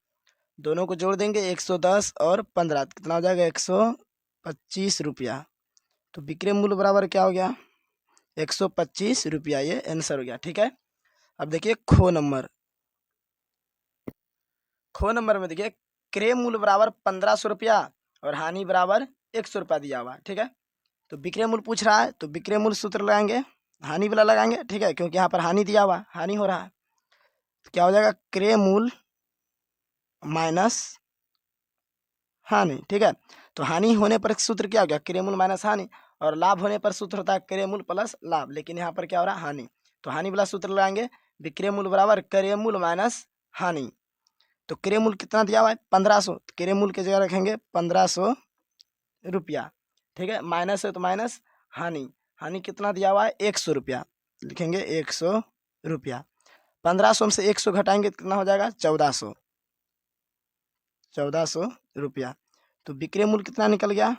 दोनों को जोड़ देंगे 110 और 15, कितना हो जाएगा, 125 रुपया। तो विक्रय मूल्य बराबर क्या हो गया, 125 रुपया। ये आंसर हो गया। ठीक है। अब देखिए खो नंबर में देखिए क्रय मूल्य बराबर 1500 रुपया और हानि बराबर 100 रुपया दिया हुआ है। ठीक है। तो विक्रय मूल्य पूछ रहा है, तो विक्रय मूल्य सूत्र लगाएंगे, हानि वाला लगाएंगे। ठीक है, क्योंकि यहाँ पर हानि दिया हुआ, हानि हो रहा है। तो क्या हो जाएगा, क्रय मूल्य माइनस हानि। ठीक है। तो हानि होने पर सूत्र क्या हो गया, क्रय मूल्य माइनस हानि, और लाभ होने पर सूत्र होता है क्रय मूल्य प्लस लाभ, लेकिन यहाँ पर क्या हो रहा है, हानि। तो हानि वाला सूत्र लगाएंगे, विक्रय मूल्य बराबर क्रय मूल्य माइनस हानि। तो क्रय मूल्य कितना दिया हुआ है, 1500, तो क्रय मूल्य की जगह रखेंगे 1500 रुपया। ठीक है, माइनस है तो माइनस हानि, हानि कितना दिया हुआ है, 100 रुपया, लिखेंगे 100 रुपया। 1500 में से 100 घटाएंगे तो कितना हो जाएगा, 1400, 1400 रुपया। तो विक्रय मूल्य कितना निकल गया,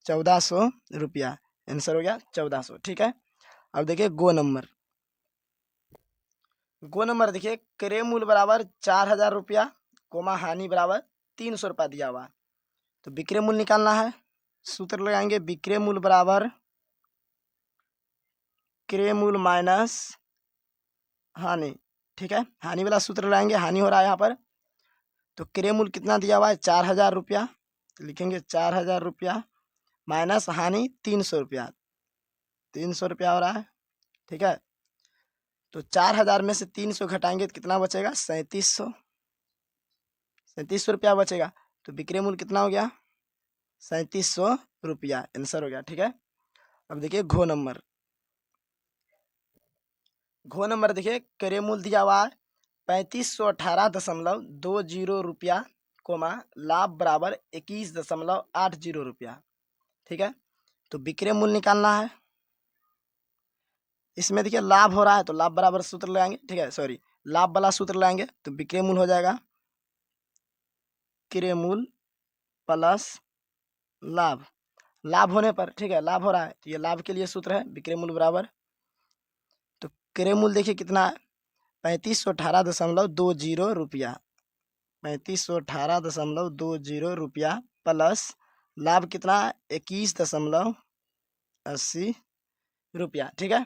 1400 रुपया। आंसर हो गया 1400। ठीक है। अब देखिए गो नंबर देखिए क्रय मूल्य बराबर 4000 रुपया, कोमा हानि बराबर 300 रुपया दिया हुआ। तो विक्रय मूल्य निकालना है, सूत्र लगाएंगे, विक्रय मूल्य बराबर क्रय मूल्य माइनस हानि। ठीक है, हानि वाला सूत्र लगाएंगे, हानि हो रहा है यहाँ पर। तो क्रय मूल्य कितना दिया हुआ है, 4000 रुपया, तो लिखेंगे 4000 रुपया माइनस हानि 300 रुपया, 300 रुपया हो रहा है। ठीक है। तो 4000 में से 300 घटाएंगे तो कितना बचेगा, 3700, 3700 रुपया बचेगा। तो विक्रय मूल्य कितना हो गया, 3700 रुपया। आंसर हो गया। ठीक है। अब देखिए घो नंबर देखिए क्रय मूल्य दिया हुआ है 3518.20 रुपया, कोमा लाभ बराबर 21.80 रुपया। ठीक है। तो विक्रय मूल्य निकालना है, इसमें देखिए लाभ हो रहा है तो लाभ बराबर सूत्र लगाएंगे। ठीक है, सॉरी, लाभ वाला सूत्र लगाएंगे, तो विक्रय मूल्य हो जाएगा क्रय मूल्य प्लस लाभ, लाभ होने पर, ठीक है, लाभ हो रहा है तो ये लाभ के लिए सूत्र है, विक्रय मूल्य बराबर, तो क्रय मूल्य देखिए कितना है, 3518.20 रुपया, 3518.20 रुपया प्लस लाभ कितना, 21.80 रुपया। ठीक है।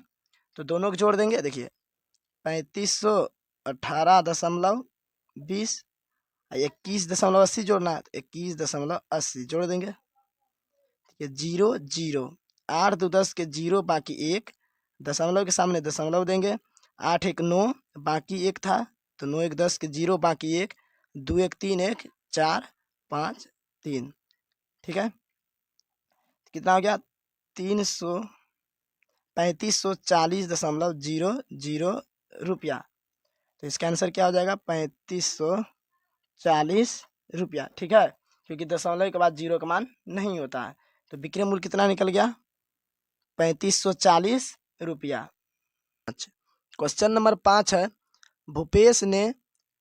तो दोनों को जोड़ देंगे, देखिए 3518.20, 21.80 जोड़ना है तो 21.80 जोड़ देंगे। ठीक है, 0 0, 8 2 10 के 0 बाकी 1, दशमलव के सामने दशमलव देंगे, 8 1 9 बाकी 1 था, तो 9 1 10 के 0 बाकी 1, 2 1 3 1 4 5 3। ठीक है, कितना हो गया, 3540.00 रुपया। तो इसका आंसर क्या हो जाएगा, 3540 रुपया। ठीक है, क्योंकि दशमलव के बाद जीरो का मान नहीं होता है। तो विक्रय मूल्य कितना निकल गया, 3540 रुपया। अच्छा, क्वेश्चन नंबर 5 है, भूपेश ने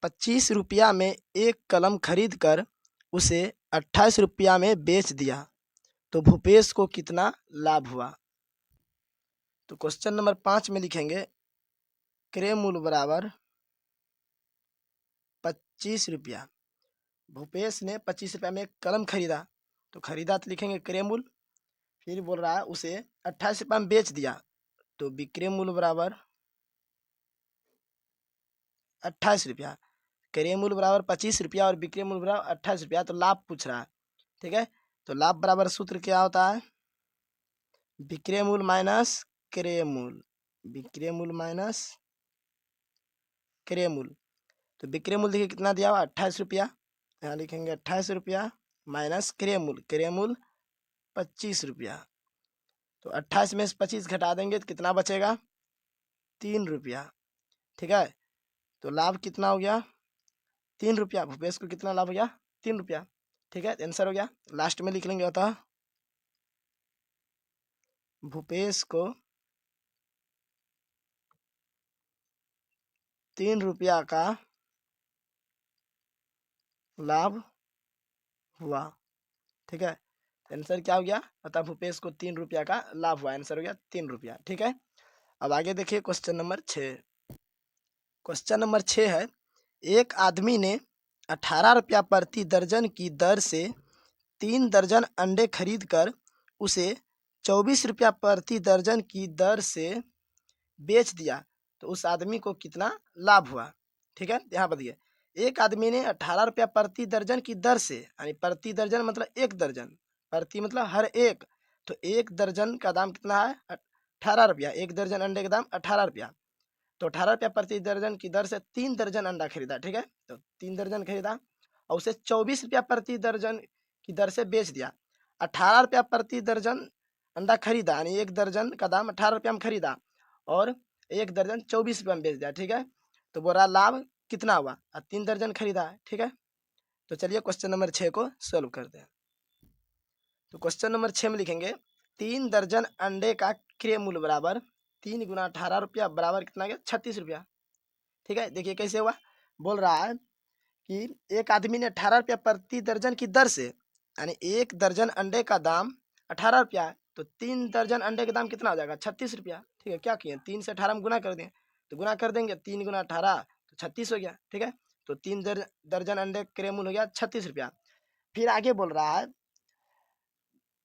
25 रुपया में एक कलम खरीद कर उसे 28 रुपया में बेच दिया, तो भूपेश को कितना लाभ हुआ। तो क्वेश्चन नंबर 5 में लिखेंगे क्रय मूल्य बराबर 25 रुपया। भूपेश ने 25 रुपया में एक कलम खरीदा, तो खरीदा तो लिखेंगे क्रय मूल्य, फिर बोल रहा है उसे 28 रुपया में बेच दिया, तो विक्रय मूल्य बराबर 28 रुपया। क्रय मूल्य बराबर 25 रुपया और विक्रय मूल्य बराबर 28 रुपया, तो लाभ पूछ रहा है। ठीक है, तो लाभ बराबर सूत्र क्या होता है, विक्रय मूल्य माइनस क्रय मूल्य, विक्रय मूल्य माइनस क्रय मूल्य। तो विक्रय मूल्य देखिए कितना दिया हुआ, 28 रुपया, यहाँ लिखेंगे 28 रुपया माइनस क्रय मूल्य 25 रुपया। तो 28 में से 25 घटा देंगे तो कितना बचेगा, 3 रुपया। ठीक है, तो लाभ कितना हो गया, 3 रुपया। भूपेश को कितना लाभ हो गया, 3 रुपया। ठीक है, आंसर हो गया। लास्ट में लिख लेंगे, अतः भूपेश को ₹3 का लाभ हुआ। ठीक है, आंसर क्या हो गया? अतः भूपेश को ₹3 का लाभ हुआ। आंसर हो गया ₹3। ठीक है, अब आगे देखिए क्वेश्चन नंबर 6। क्वेश्चन नंबर 6 है, एक आदमी ने ₹18 प्रति दर्जन की दर से 3 दर्जन अंडे खरीद कर उसे ₹24 प्रति दर्जन की दर से बेच दिया, तो उस आदमी को कितना लाभ हुआ? ठीक है, यहाँ बताइए, एक आदमी ने ₹18 प्रति दर्जन की दर से, यानी प्रति दर्जन मतलब एक दर्जन, प्रति मतलब हर एक, तो एक दर्जन का दाम कितना है? ₹18। एक दर्जन अंडे का दाम ₹18, तो ₹18 प्रति दर्जन की दर से 3 दर्जन अंडा खरीदा। ठीक है, तो 3 दर्जन खरीदा और उसे ₹24 प्रति दर्जन की दर से बेच दिया। ₹18 प्रति दर्जन अंडा खरीदा, यानी एक दर्जन का दाम ₹18 में खरीदा और एक दर्जन ₹24 में बेच दिया। ठीक है, तो बोला लाभ कितना हुआ? 3 दर्जन खरीदा है। ठीक है, तो चलिए क्वेश्चन नंबर 6 को सोल्व करते हैं। तो क्वेश्चन नंबर 6 में लिखेंगे 3 दर्जन अंडे का क्रय मूल्य बराबर 3 गुना ₹18 बराबर कितना गया? ₹36। ठीक है, देखिए कैसे हुआ। बोल रहा है कि एक आदमी ने ₹18 प्रति दर्जन की दर से, यानी एक दर्जन अंडे का दाम ₹18 है, तो 3 दर्जन अंडे का दाम कितना हो जाएगा? ₹36। ठीक है, क्या किए? 3 से 18 में गुना कर दें, तो गुना कर देंगे 3 गुना 18 तो 36 हो गया। ठीक है, तो 3 दर्जन अंडे क्रय मूल्य हो गया ₹36। फिर आगे बोल रहा है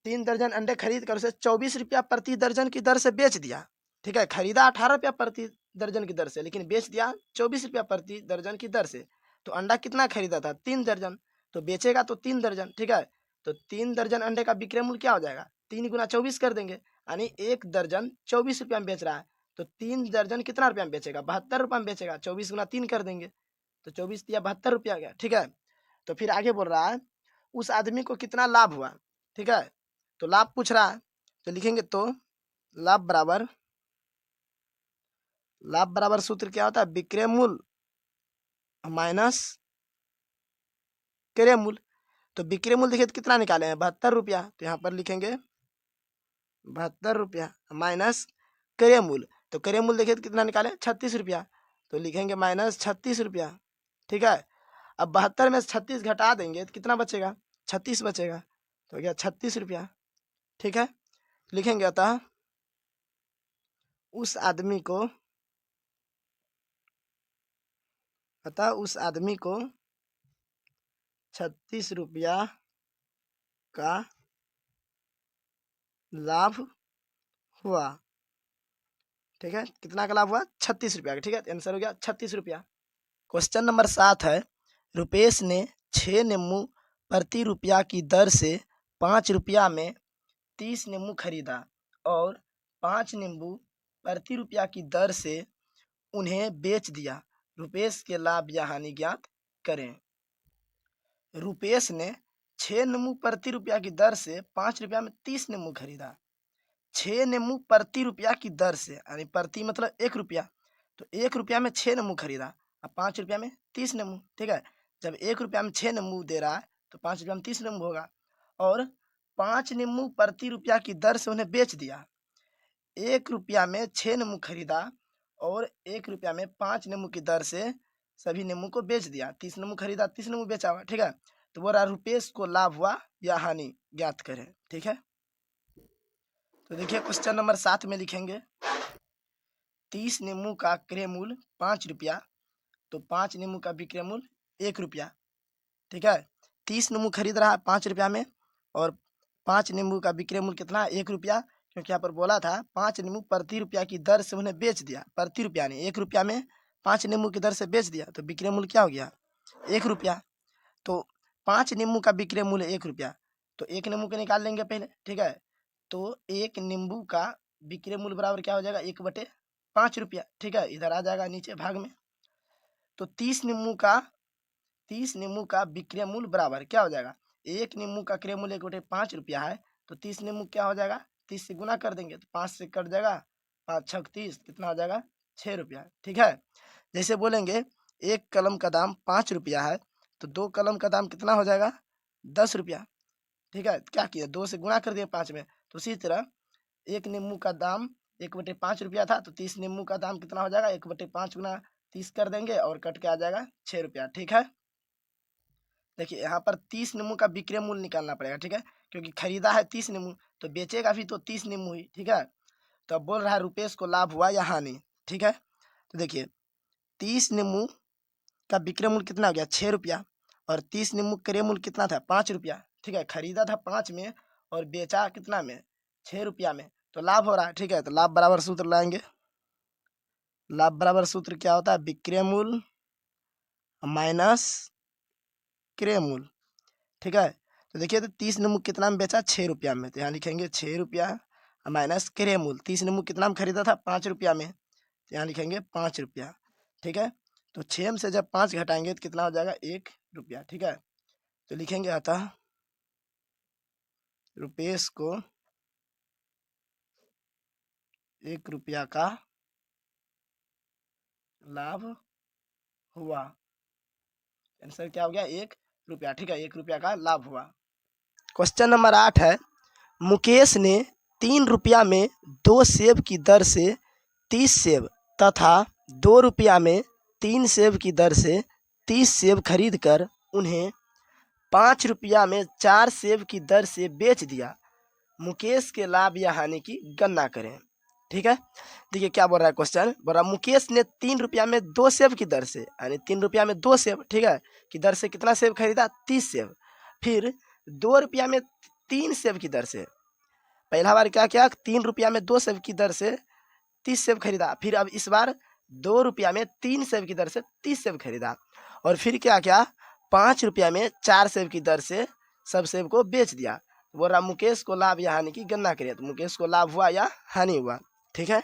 3 दर्जन अंडे खरीद कर उसे ₹24 प्रति दर्जन की दर से बेच दिया। ठीक है, खरीदा ₹18 प्रति दर्जन की दर से, लेकिन बेच दिया ₹24 प्रति दर्जन की दर से। तो अंडा कितना खरीदा था? 3 दर्जन, तो बेचेगा तो 3 दर्जन। ठीक है, तो 3 दर्जन अंडे का विक्रय मूल्य क्या हो जाएगा? 3 गुना 24 कर देंगे, यानी एक दर्जन ₹24 में बेच रहा है, तो 3 दर्जन कितना रुपया में बेचेगा? ₹72 में बेचेगा। 24 गुना 3 कर देंगे, तो 24 दिया ₹72 आ गया। ठीक है, तो फिर आगे बोल रहा है उस आदमी को कितना लाभ हुआ? ठीक है, तो लाभ पूछ रहा है, तो लिखेंगे तो लाभ बराबर सूत्र क्या होता है? विक्रय मूल्य माइनस क्रय मूल्य। तो विक्रय मूल्य देखिए तो कितना निकाले हैं? ₹72, तो यहाँ पर लिखेंगे ₹72 माइनस क्रय मूल्य। तो क्रय मूल्य देखिए तो कितना निकाले? ₹36, तो लिखेंगे माइनस ₹36। ठीक है, अब 72 में से 36 घटा देंगे तो कितना बचेगा? 36 बचेगा, तो क्या ₹36। ठीक है, लिखेंगे उस आदमी को ₹36 का लाभ हुआ। ठीक है, कितना का लाभ हुआ? ₹36 का। ठीक है, आंसर हो गया ₹36। क्वेश्चन नंबर 7 है, रुपेश ने 6 नींबू प्रति रुपया की दर से ₹5 में 30 नींबू खरीदा और 5 नींबू प्रति रुपया की दर से उन्हें बेच दिया। रुपेश के लाभ या हानि ज्ञात करें। रुपेश ने 6 नींबू प्रति रुपया की दर से ₹5 में 30 नींबू खरीदा। 6 नींबू प्रति रुपया की दर से, यानी प्रति मतलब ₹1, तो ₹1 में 6 नींबू खरीदा और ₹5 में 30 नींबू। ठीक है, जब ₹1 में 6 नींबू दे रहा है तो ₹5 में 30 नींबू होगा, और 5 नींबू प्रति रुपया की दर से उन्हें बेच दिया। ₹1 में 6 नींबू खरीदा और ₹1 में 5 नींबू की दर से सभी नींबू को बेच दिया। 30 नींबू खरीदा, 30 नींबू बेचा हुआ। ठीक है, तो बोल रहा रुपेश को लाभ हुआ या हानि ज्ञात करें। ठीक है, तो देखिए क्वेश्चन नंबर 7 में लिखेंगे 30 नींबू का क्रय मूल्य ₹5, तो 5 नींबू का विक्रय मूल्य ₹1। ठीक है, 30 नींबू खरीद रहा है ₹5 में और 5 नींबू का विक्रय मूल्य कितना है? ₹1, क्योंकि यहाँ पर बोला था 5 नींबू प्रति रुपया की दर से उन्हें बेच दिया। प्रति रुपया नहीं, ₹1 में 5 नींबू की दर से बेच दिया, तो विक्रय मूल्य क्या हो गया? ₹1। तो 5 नींबू का विक्रय मूल्य ₹1, तो एक नींबू को निकाल लेंगे पहले। ठीक है, तो एक नींबू का विक्रय मूल्य बराबर क्या हो जाएगा? 1/5 रुपया। ठीक है, इधर आ जाएगा नीचे भाग में, तो 30 नींबू का विक्रय मूल्य बराबर क्या हो जाएगा? एक नींबू का क्रय मूल्य 1/5 रुपया है, तो 30 नींबू क्या हो जाएगा? 30 से गुना कर देंगे तो 5 से कट जाएगा, 5 छक 30, कितना हो जाएगा? ₹6। ठीक है, जैसे बोलेंगे एक कलम का दाम ₹5 है, तो 2 कलम का दाम कितना हो जाएगा? ₹10। ठीक है, क्या किया? 2 से गुना कर दिया 5 में, तो उसी तरह एक नींबू का दाम 1/5 रुपया था, तो 30 नींबू का दाम कितना हो जाएगा? 1/5 गुना 30 कर देंगे और कट के आ जाएगा 6 रुपया। ठीक है, देखिए यहाँ पर 30 नींबू का विक्रय मूल्य निकालना पड़ेगा। ठीक है, क्योंकि खरीदा है 30 नींबू तो बेचेगा भी तो 30 नींबू ही। ठीक है, तो अब बोल रहा है रुपेश को लाभ हुआ या हानि। ठीक है, तो देखिए 30 नींबू का विक्रय मूल्य कितना हो गया 6 रुपया और 30 नींबू क्रय मूल्य कितना था 5 रुपया। ठीक है, खरीदा था 5 में और बेचा कितना में 6 रुपया में, तो लाभ हो रहा है। ठीक है, तो लाभ बराबर सूत्र लाएंगे। लाभ बराबर सूत्र क्या होता है, विक्रय मूल्य माइनस क्रय मूल्य। ठीक है, तो देखिए तो 30 नींबू कितना में बेचा 6 रुपया में, तो यहाँ लिखेंगे 6 रुपया माइनस क्रय मूल्य। 30 नींबू कितना में खरीदा था 5 रुपया में, तो यहाँ लिखेंगे 5 रुपया। ठीक है, तो 6 में से जब 5 घटाएंगे तो कितना हो जाएगा 1 रुपया। ठीक है, तो लिखेंगे अतः रुपेश को 1 रुपया का लाभ हुआ। आंसर क्या हो गया 1 रुपया। ठीक है, 1 रुपया का लाभ हुआ। क्वेश्चन नंबर 8 है, मुकेश ने 3 रुपया में 2 सेब की दर से 30 सेब तथा 2 रुपया में 3 सेब की दर से 30 सेब खरीद कर उन्हें 5 रुपया में 4 सेब की दर से बेच दिया। मुकेश के लाभ या हानि की गणना करें। ठीक है, देखिए क्या बोल रहा है क्वेश्चन, बोल रहा मुकेश ने 3 रुपया में 2 सेब की दर से, यानी 3 रुपया में 2 सेब, ठीक है, की दर से कितना सेब खरीदा 30 सेब। फिर 2 रुपया में 3 सेब की दर से, पहला बार क्या किया 3 रुपया में 2 सेब की दर से 30 सेब खरीदा। फिर अब इस बार 2 रुपया में 3 सेब की दर से 30 सेब खरीदा और फिर क्या किया 5 रुपया में 4 सेब की दर से सब सेब को बेच दिया। बोल रहा मुकेश को लाभ या हानि की गणना करिए, तो मुकेश को लाभ हुआ या हानि हुआ। ठीक है,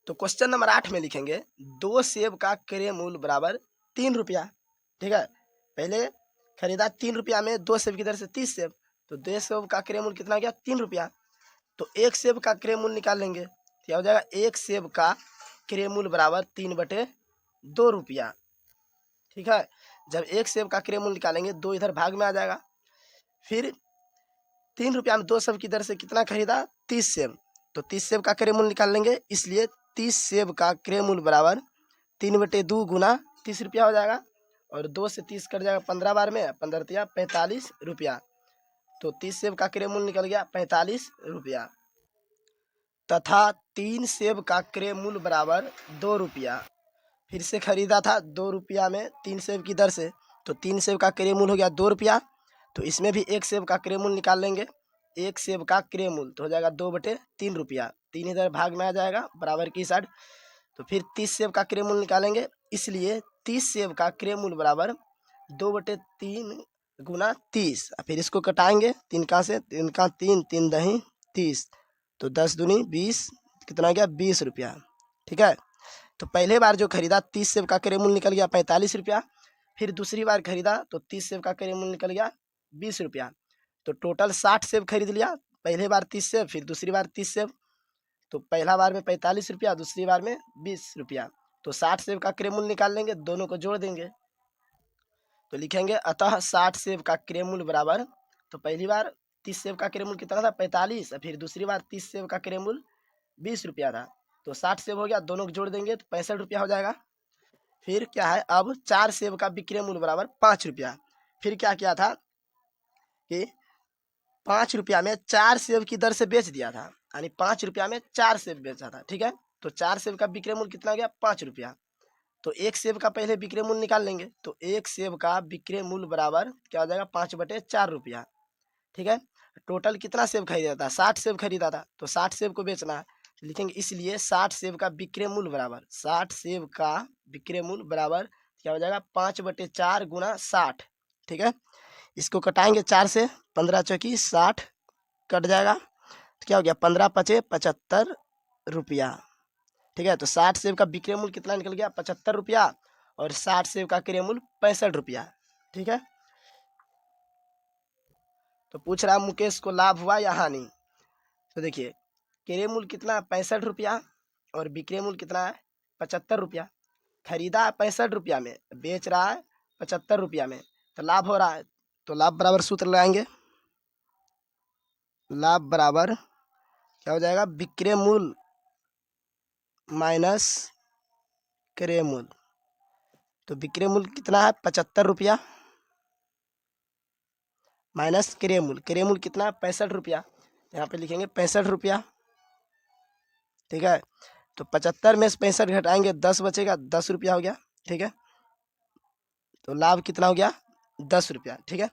तो क्वेश्चन नंबर 8 में लिखेंगे 2 सेब का क्रय मूल्य बराबर 3 रुपया। ठीक है, पहले खरीदा 3 रुपया में 2 सेब की दर से 30 सेब, तो 2 सेब का क्रय मूल्य कितना गया 3 रुपया। तो 1 सेब का क्रय मूल्य निकाल लेंगे, क्या हो जाएगा 1 सेब का क्रय मूल्य बराबर 3/2 रुपया। ठीक है, जब 1 सेब का क्रय मूल्य निकालेंगे 2 इधर भाग में आ जाएगा। फिर 3 रुपया में 2 सेब की दर से कितना खरीदा 30 सेब, तो 30 सेब का क्रय मूल्य निकाल लेंगे, इसलिए 30 सेब का क्रय मूल्य बराबर 3/2 गुना 30 रुपया हो जाएगा और 2 से 30 कट जाएगा 15 बार में, 15 तिया 45 रुपया। तो 30 सेब का क्रय मूल्य निकल गया 45 रुपया तथा 3 सेब का क्रय मूल्य बराबर 2 रुपया। फिर से खरीदा था 2 रुपया में 3 सेब की दर से, तो 3 सेब का क्रय मूल्य हो गया 2 रुपया। तो इसमें भी 1 सेब का क्रय मूल्य निकाल लेंगे, 1 सेब का क्रय मूल्य तो हो जाएगा 2/3 रुपया, 3 इधर भाग में आ जाएगा बराबर की साइड। तो फिर 30 सेब का क्रय मूल्य निकालेंगे, इसलिए 30 सेब का क्रय मूल्य बराबर 2/3 गुना 30। फिर इसको कटाएंगे 3 का से, 3 का 3, 3 दही 30, तो 10 दूनी 20, कितना गया 20 रुपया। ठीक है, तो पहले बार जो खरीदा 30 सेब का क्रय मूल्य निकल गया 45 रुपया। फिर दूसरी बार खरीदा तो 30 सेब का क्रय मूल्य निकल गया 20 रुपया, तो टोटल 60 सेब खरीद लिया। पहले बार 30 सेब, फिर दूसरी बार 30 सेब, तो पहला बार में 45 रुपया, दूसरी बार में 20 रुपया, तो 60 सेब का क्रय मूल्य निकाल लेंगे, दोनों को जोड़ देंगे तो लिखेंगे अतः 60 सेब का क्रय मूल्य बराबर, तो पहली बार 30 सेब का क्रय मूल्य कितना था 45, फिर दूसरी बार 30 सेब का क्रय मूल्य 20 रुपया था, तो 60 सेब हो गया, दोनों को जोड़ देंगे तो 65 रुपया हो जाएगा। फिर क्या है अब 4 सेब का विक्रय मूल्य बराबर 5 रुपया। फिर क्या किया था कि 5 रुपया में 4 सेब की दर से बेच दिया था, यानी 5 रुपया में 4 सेब बेचा था। ठीक है, तो 4 सेब का विक्रय मूल्य कितना गया 5 रुपया। तो 1 सेब का पहले विक्रय मूल्य निकाल लेंगे, तो 1 सेब का विक्रय मूल्य बराबर क्या हो जाएगा 5/4 रुपया। ठीक है, टोटल कितना सेब खरीदा था 60 सेब खरीदा था, तो 60 सेब को बेचना है, तो लिखेंगे इसलिए 60 सेब का विक्रय मूल्य बराबर, 60 सेब का विक्रय मूल्य बराबर क्या हो जाएगा 5/4 गुना 60। ठीक है, इसको कटाएंगे 4 से, 15 चौकी 60 कट जाएगा, तो क्या हो गया 15 पचे 75 रुपया। ठीक है, तो 60 सेब का विक्रय मूल्य कितना निकल गया 75 रुपया और 60 सेब का क्रय मूल्य 65 रुपया। ठीक है, तो पूछ रहा मुकेश को लाभ हुआ या हानि, तो देखिए क्रय मूल्य कितना 65 रुपया और विक्रय मूल्य कितना है 75 रुपया। खरीदा है 65 रुपया में, बेच रहा है 75 रुपया में, तो लाभ हो रहा है, तो लाभ बराबर सूत्र लगाएंगे। लाभ बराबर क्या हो जाएगा विक्रय मूल्य माइनस क्रय मूल्य। तो विक्रय मूल्य कितना है 75 रुपया माइनस क्रय मूल्य। क्रय मूल्य कितना है 65 रुपया, यहाँ पे लिखेंगे 65 रुपया। ठीक है, तो 75 में से 65 घटाएंगे 10 बचेगा, 10 रुपया हो गया। ठीक है, तो लाभ कितना हो गया 10 रुपया। ठीक है,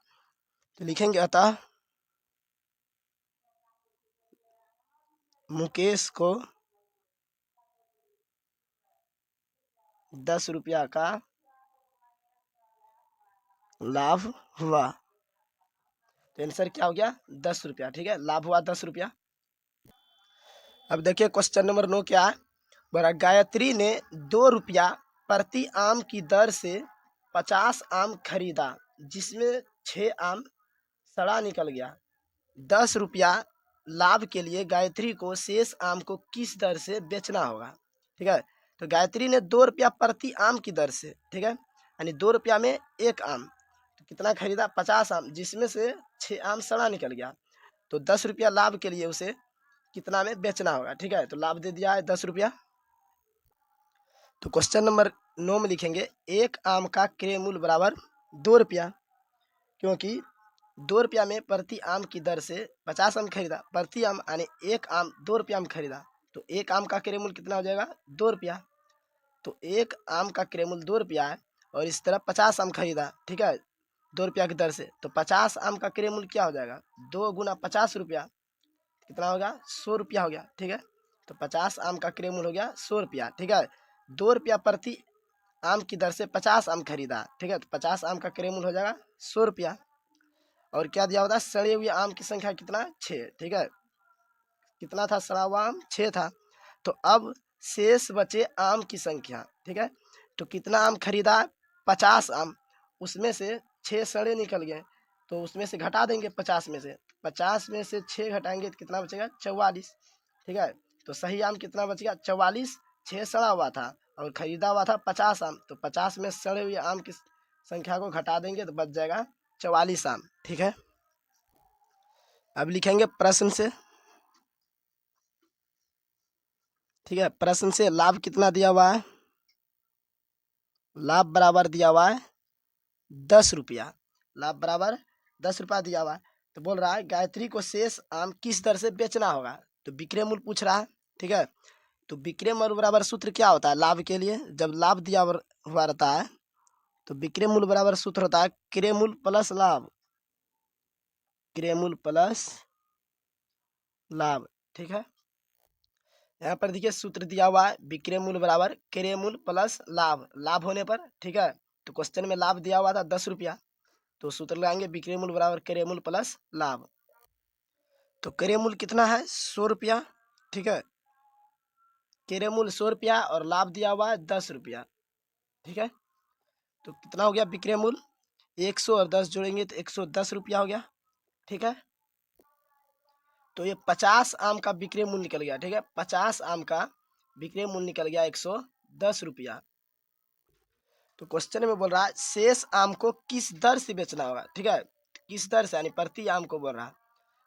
तो लिखेंगे अतः मुकेश को 10 रुपया का लाभ हुआ। तो आंसर क्या हो गया 10 रुपया। ठीक है, लाभ हुआ 10 रुपया। अब देखिए क्वेश्चन नंबर 9 क्या है। बोला गायत्री ने 2 रुपया प्रति आम की दर से 50 आम खरीदा, जिसमें 6 आम सड़ा निकल गया। 10 रुपया लाभ के लिए गायत्री को शेष आम को किस दर से बेचना होगा। ठीक है, तो गायत्री ने 2 रुपया प्रति आम की दर से, ठीक है, यानी 2 रुपया में 1 आम, तो कितना खरीदा 50 आम, जिसमें से 6 आम सड़ा निकल गया। तो 10 रुपया लाभ के लिए उसे कितना में बेचना होगा। ठीक है, तो लाभ दे दिया है 10 रुपया। तो क्वेश्चन नंबर 9 में लिखेंगे 1 आम का क्रय मूल्य बराबर 2 रुपया, क्योंकि 2 रुपया में प्रति आम की दर से 50 आम खरीदा, प्रति आम यानी 1 आम 2 रुपया में खरीदा, तो 1 आम का क्रय मूल्य कितना हो जाएगा 2 रुपया। तो 1 आम का क्रय मूल्य 2 रुपया है और इस तरह 50 आम खरीदा। ठीक है, 2 रुपया की दर से, तो 50 आम का क्रय मूल्य क्या हो जाएगा 2 गुना 50 रुपया, कितना होगा 100 रुपया हो गया। ठीक है, तो 50 आम का क्रय मूल्य हो गया 100 रुपया। ठीक है, 2 रुपया प्रति आम की दर से 50 आम खरीदा। ठीक है, तो 50 आम का क्रय मूल्य हो जाएगा 100 रुपया। और क्या दिया होता है सड़े हुए आम की संख्या कितना 6। ठीक है, कितना था सड़ा हुआ आम 6 था। तो अब शेष बचे आम की संख्या। ठीक है, तो कितना आम खरीदा 50 आम, उसमें से 6 सड़े निकल गए, तो उसमें से घटा देंगे 50 में से, 50 में से 6 घटाएंगे तो कितना बचेगा 44। ठीक है, तो सही आम कितना बच गया 44, 6 सड़ा हुआ था और खरीदा हुआ था 50 आम, तो 50 में सड़े हुए आम की संख्या को घटा देंगे तो बच जाएगा 44 आम। ठीक है, अब लिखेंगे प्रश्न से। ठीक है, प्रश्न से लाभ कितना दिया हुआ है, लाभ बराबर दिया हुआ है 10 रुपया, लाभ बराबर 10 रुपया दिया हुआ है। तो बोल रहा है गायत्री को शेष आम किस दर से बेचना होगा, तो विक्रय मूल्य पूछ रहा है। ठीक है, तो विक्रय मूल्य बराबर सूत्र क्या होता है लाभ के लिए, जब लाभ दिया हुआ रहता है तो विक्रय मूल्य बराबर सूत्र होता है क्रय मूल्य प्लस लाभ, क्रय मूल्य प्लस लाभ। ठीक है, यहाँ पर देखिए सूत्र दिया हुआ है विक्रय मूल्य बराबर क्रय मूल्य प्लस लाभ, लाभ होने पर। ठीक है, तो क्वेश्चन में लाभ दिया हुआ था 10 रुपया, तो सूत्र लगाएंगे विक्रय मूल्य बराबर क्रय मूल्य प्लस लाभ। तो क्रय मूल्य कितना है 100 रुपया। ठीक है, क्रय मूल्य 100 रुपया और लाभ दिया हुआ है 10 रुपया। ठीक है, तो कितना हो गया विक्रय मूल्य 100 और 10 जोड़ेंगे तो 110 रुपया हो गया। ठीक है, तो ये 50 आम का विक्रय मूल्य निकल गया। ठीक है, 50 आम का विक्रय मूल्य निकल गया 110 रुपया। तो क्वेश्चन में बोल रहा है शेष आम को किस दर से बेचना होगा। ठीक है, किस दर से यानी प्रति आम को बोल रहा है।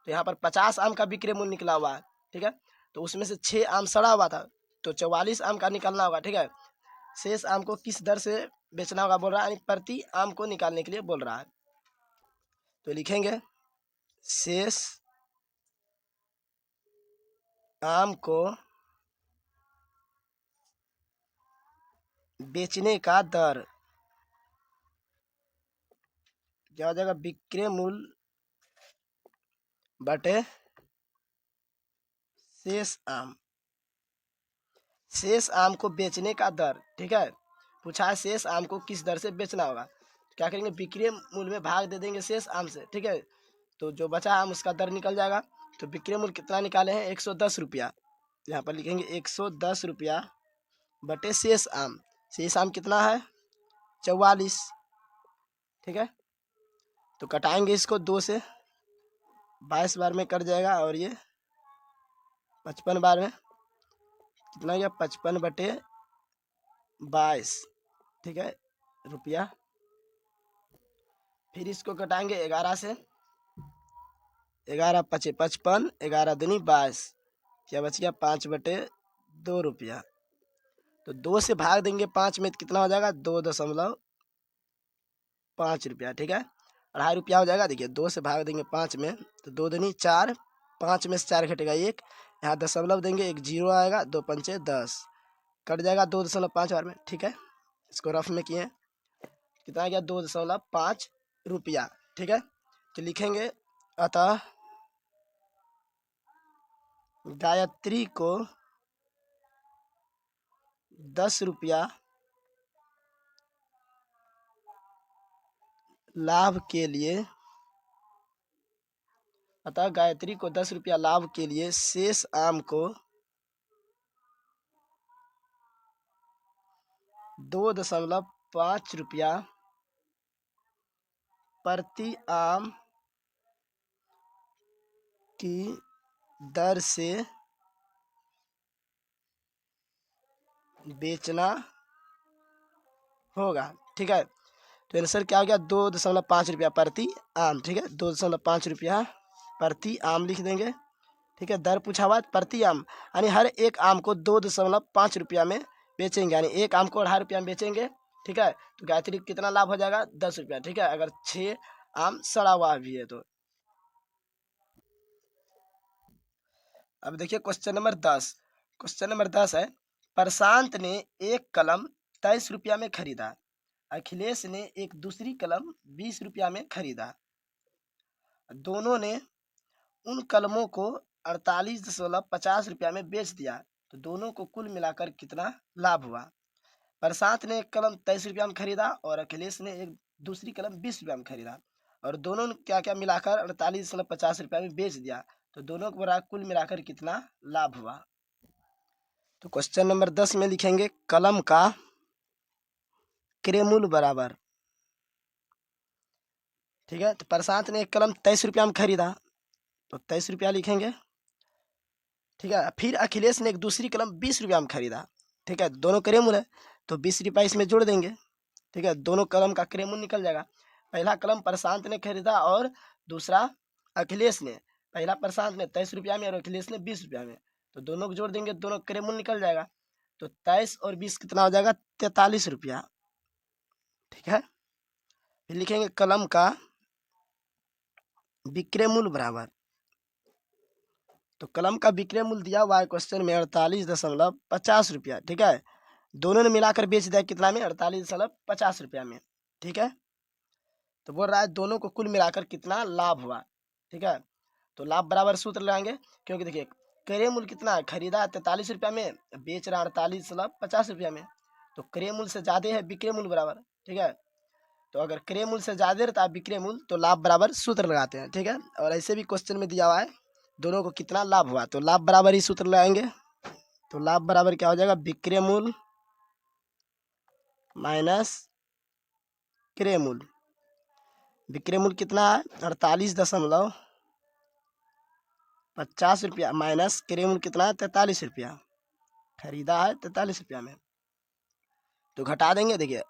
तो यहाँ पर 50 आम का विक्रय मूल्य निकला हुआ है। ठीक है, तो उसमें से 6 आम सड़ा हुआ था, तो 44 आम का निकालना होगा। ठीक है, शेष आम को किस दर से बेचना होगा बोल रहा है, यानी प्रति आम को निकालने के लिए बोल रहा है। तो लिखेंगे शेष आम को बेचने का दर क्या हो जाएगा विक्रय मूल्य बटे शेष आम, शेष आम को बेचने का दर। ठीक है, पूछा है शेष आम को किस दर से बेचना होगा, तो क्या करेंगे विक्रय मूल्य में भाग दे देंगे शेष आम से। ठीक है, तो जो बचा आम उसका दर निकल जाएगा। तो विक्रय मूल्य कितना निकाले हैं 110 रुपया, यहाँ पर लिखेंगे 110 रुपया बटे शेष आम, शेष आम कितना है 44। ठीक है, तो कटाएंगे इसको 2 से, 22 बार में कट जाएगा और ये 55 बार में कितना हो गया 55 बटे 22। ठीक है, रुपया। फिर इसको कटाएंगे 11 से, 11 पचे 55, 11 दूनी 22, क्या बच गया 5 बटे 2 रुपया। तो 2 से भाग देंगे 5 में तो कितना हो जाएगा 2.5 रुपया, ठीक है। 2.5 रुपया हो जाएगा। देखिए 2 से भाग देंगे 5 में तो 2 दूनी 4, 5 में से 4 घटेगा 1, यहाँ दशमलव देंगे, एक जीरो आएगा, 2 पंचे 10, कट जाएगा 2.5 बार में, ठीक है। इसको रफ में किए, कितना आ गया 2.5 रुपया, ठीक है। तो लिखेंगे अतः गायत्री को 10 रुपया लाभ के लिए, अतः गायत्री को 10 रुपया लाभ के लिए शेष आम को 2.5 रुपया प्रति आम की दर से बेचना होगा, ठीक है। तो आंसर क्या हो गया 2.5 रुपया प्रति आम, ठीक है। 2.5 रुपया प्रति आम लिख देंगे, ठीक है। दर पूछा हुआ प्रति आम, यानी हर एक आम को 2.5 रुपया में बेचेंगे, यानी एक आम को 2.5 रुपया में बेचेंगे, ठीक है। तो गायत्री कितना लाभ हो जाएगा 10 रुपया, ठीक है, अगर 6 आम सड़ा हुआ भी है तो। अब देखिए क्वेश्चन नंबर 10। क्वेश्चन नंबर 10 है, प्रशांत ने एक कलम 23 रुपया में खरीदा, अखिलेश ने एक दूसरी कलम 20 रुपया में खरीदा। दोनों ने उन कलमों को 48.50 रुपया में बेच दिया, तो दोनों को कुल मिलाकर कितना लाभ हुआ। प्रशांत ने एक कलम 23 रुपया में खरीदा और अखिलेश ने एक दूसरी कलम 20 रुपया में खरीदा, और दोनों ने क्या क्या मिलाकर 48.50 रुपया में बेच दिया, तो दोनों को बराबर कुल मिलाकर कितना लाभ हुआ। तो क्वेश्चन नंबर 10 में लिखेंगे कलम का क्रय मूल्य बराबर, ठीक है। तो प्रशांत ने एक कलम 23 रुपया में खरीदा, तो 23 रुपया लिखेंगे, ठीक है। फिर अखिलेश ने एक दूसरी कलम 20 रुपया में खरीदा, ठीक है। दोनों क्रय मूल्य है तो 20 रुपया इसमें जोड़ देंगे, ठीक है। दोनों कलम का क्रय मूल्य निकल जाएगा। पहला कलम प्रशांत ने खरीदा और दूसरा अखिलेश ने, पहला प्रशांत ने 23 रुपया में और अखिलेश ने 20 रुपया में, तो दोनों को जोड़ देंगे, दोनों क्रय मूल्य निकल जाएगा। तो 23 और 20 कितना हो जाएगा 43 रुपया, ठीक है। फिर लिखेंगे कलम का विक्रय मूल्य बराबर, तो कलम का विक्रय मूल्य दिया हुआ है क्वेश्चन में 48.50 रुपया, ठीक है। दोनों ने मिलाकर बेच दिया कितना में 48.50 रुपया में, ठीक है। तो बोल रहा है दोनों को कुल मिलाकर कितना लाभ हुआ, ठीक है। तो लाभ बराबर सूत्र लगाएंगे, क्योंकि देखिए क्रय मूल्य कितना है, खरीदा 43 रुपया में, बेच रहा 48.50 रुपया में, तो क्रय मूल्य से ज्यादा है विक्रय मूल्य बराबर, ठीक है। तो अगर क्रय मूल्य से ज्यादा रहता है विक्रय मूल्य तो लाभ बराबर सूत्र लगाते हैं, ठीक है। और ऐसे भी क्वेश्चन में दिया हुआ है दोनों को कितना लाभ हुआ, तो लाभ बराबर ही सूत्र लगाएंगे। तो लाभ बराबर क्या हो जाएगा विक्रय मूल्य माइनस क्रय मूल्य। विक्रय मूल्य कितना है 48.50 रुपया माइनस क्रय मूल्य कितना है 43 रुपया, खरीदा है 43 रुपया में, तो घटा देंगे। देखिए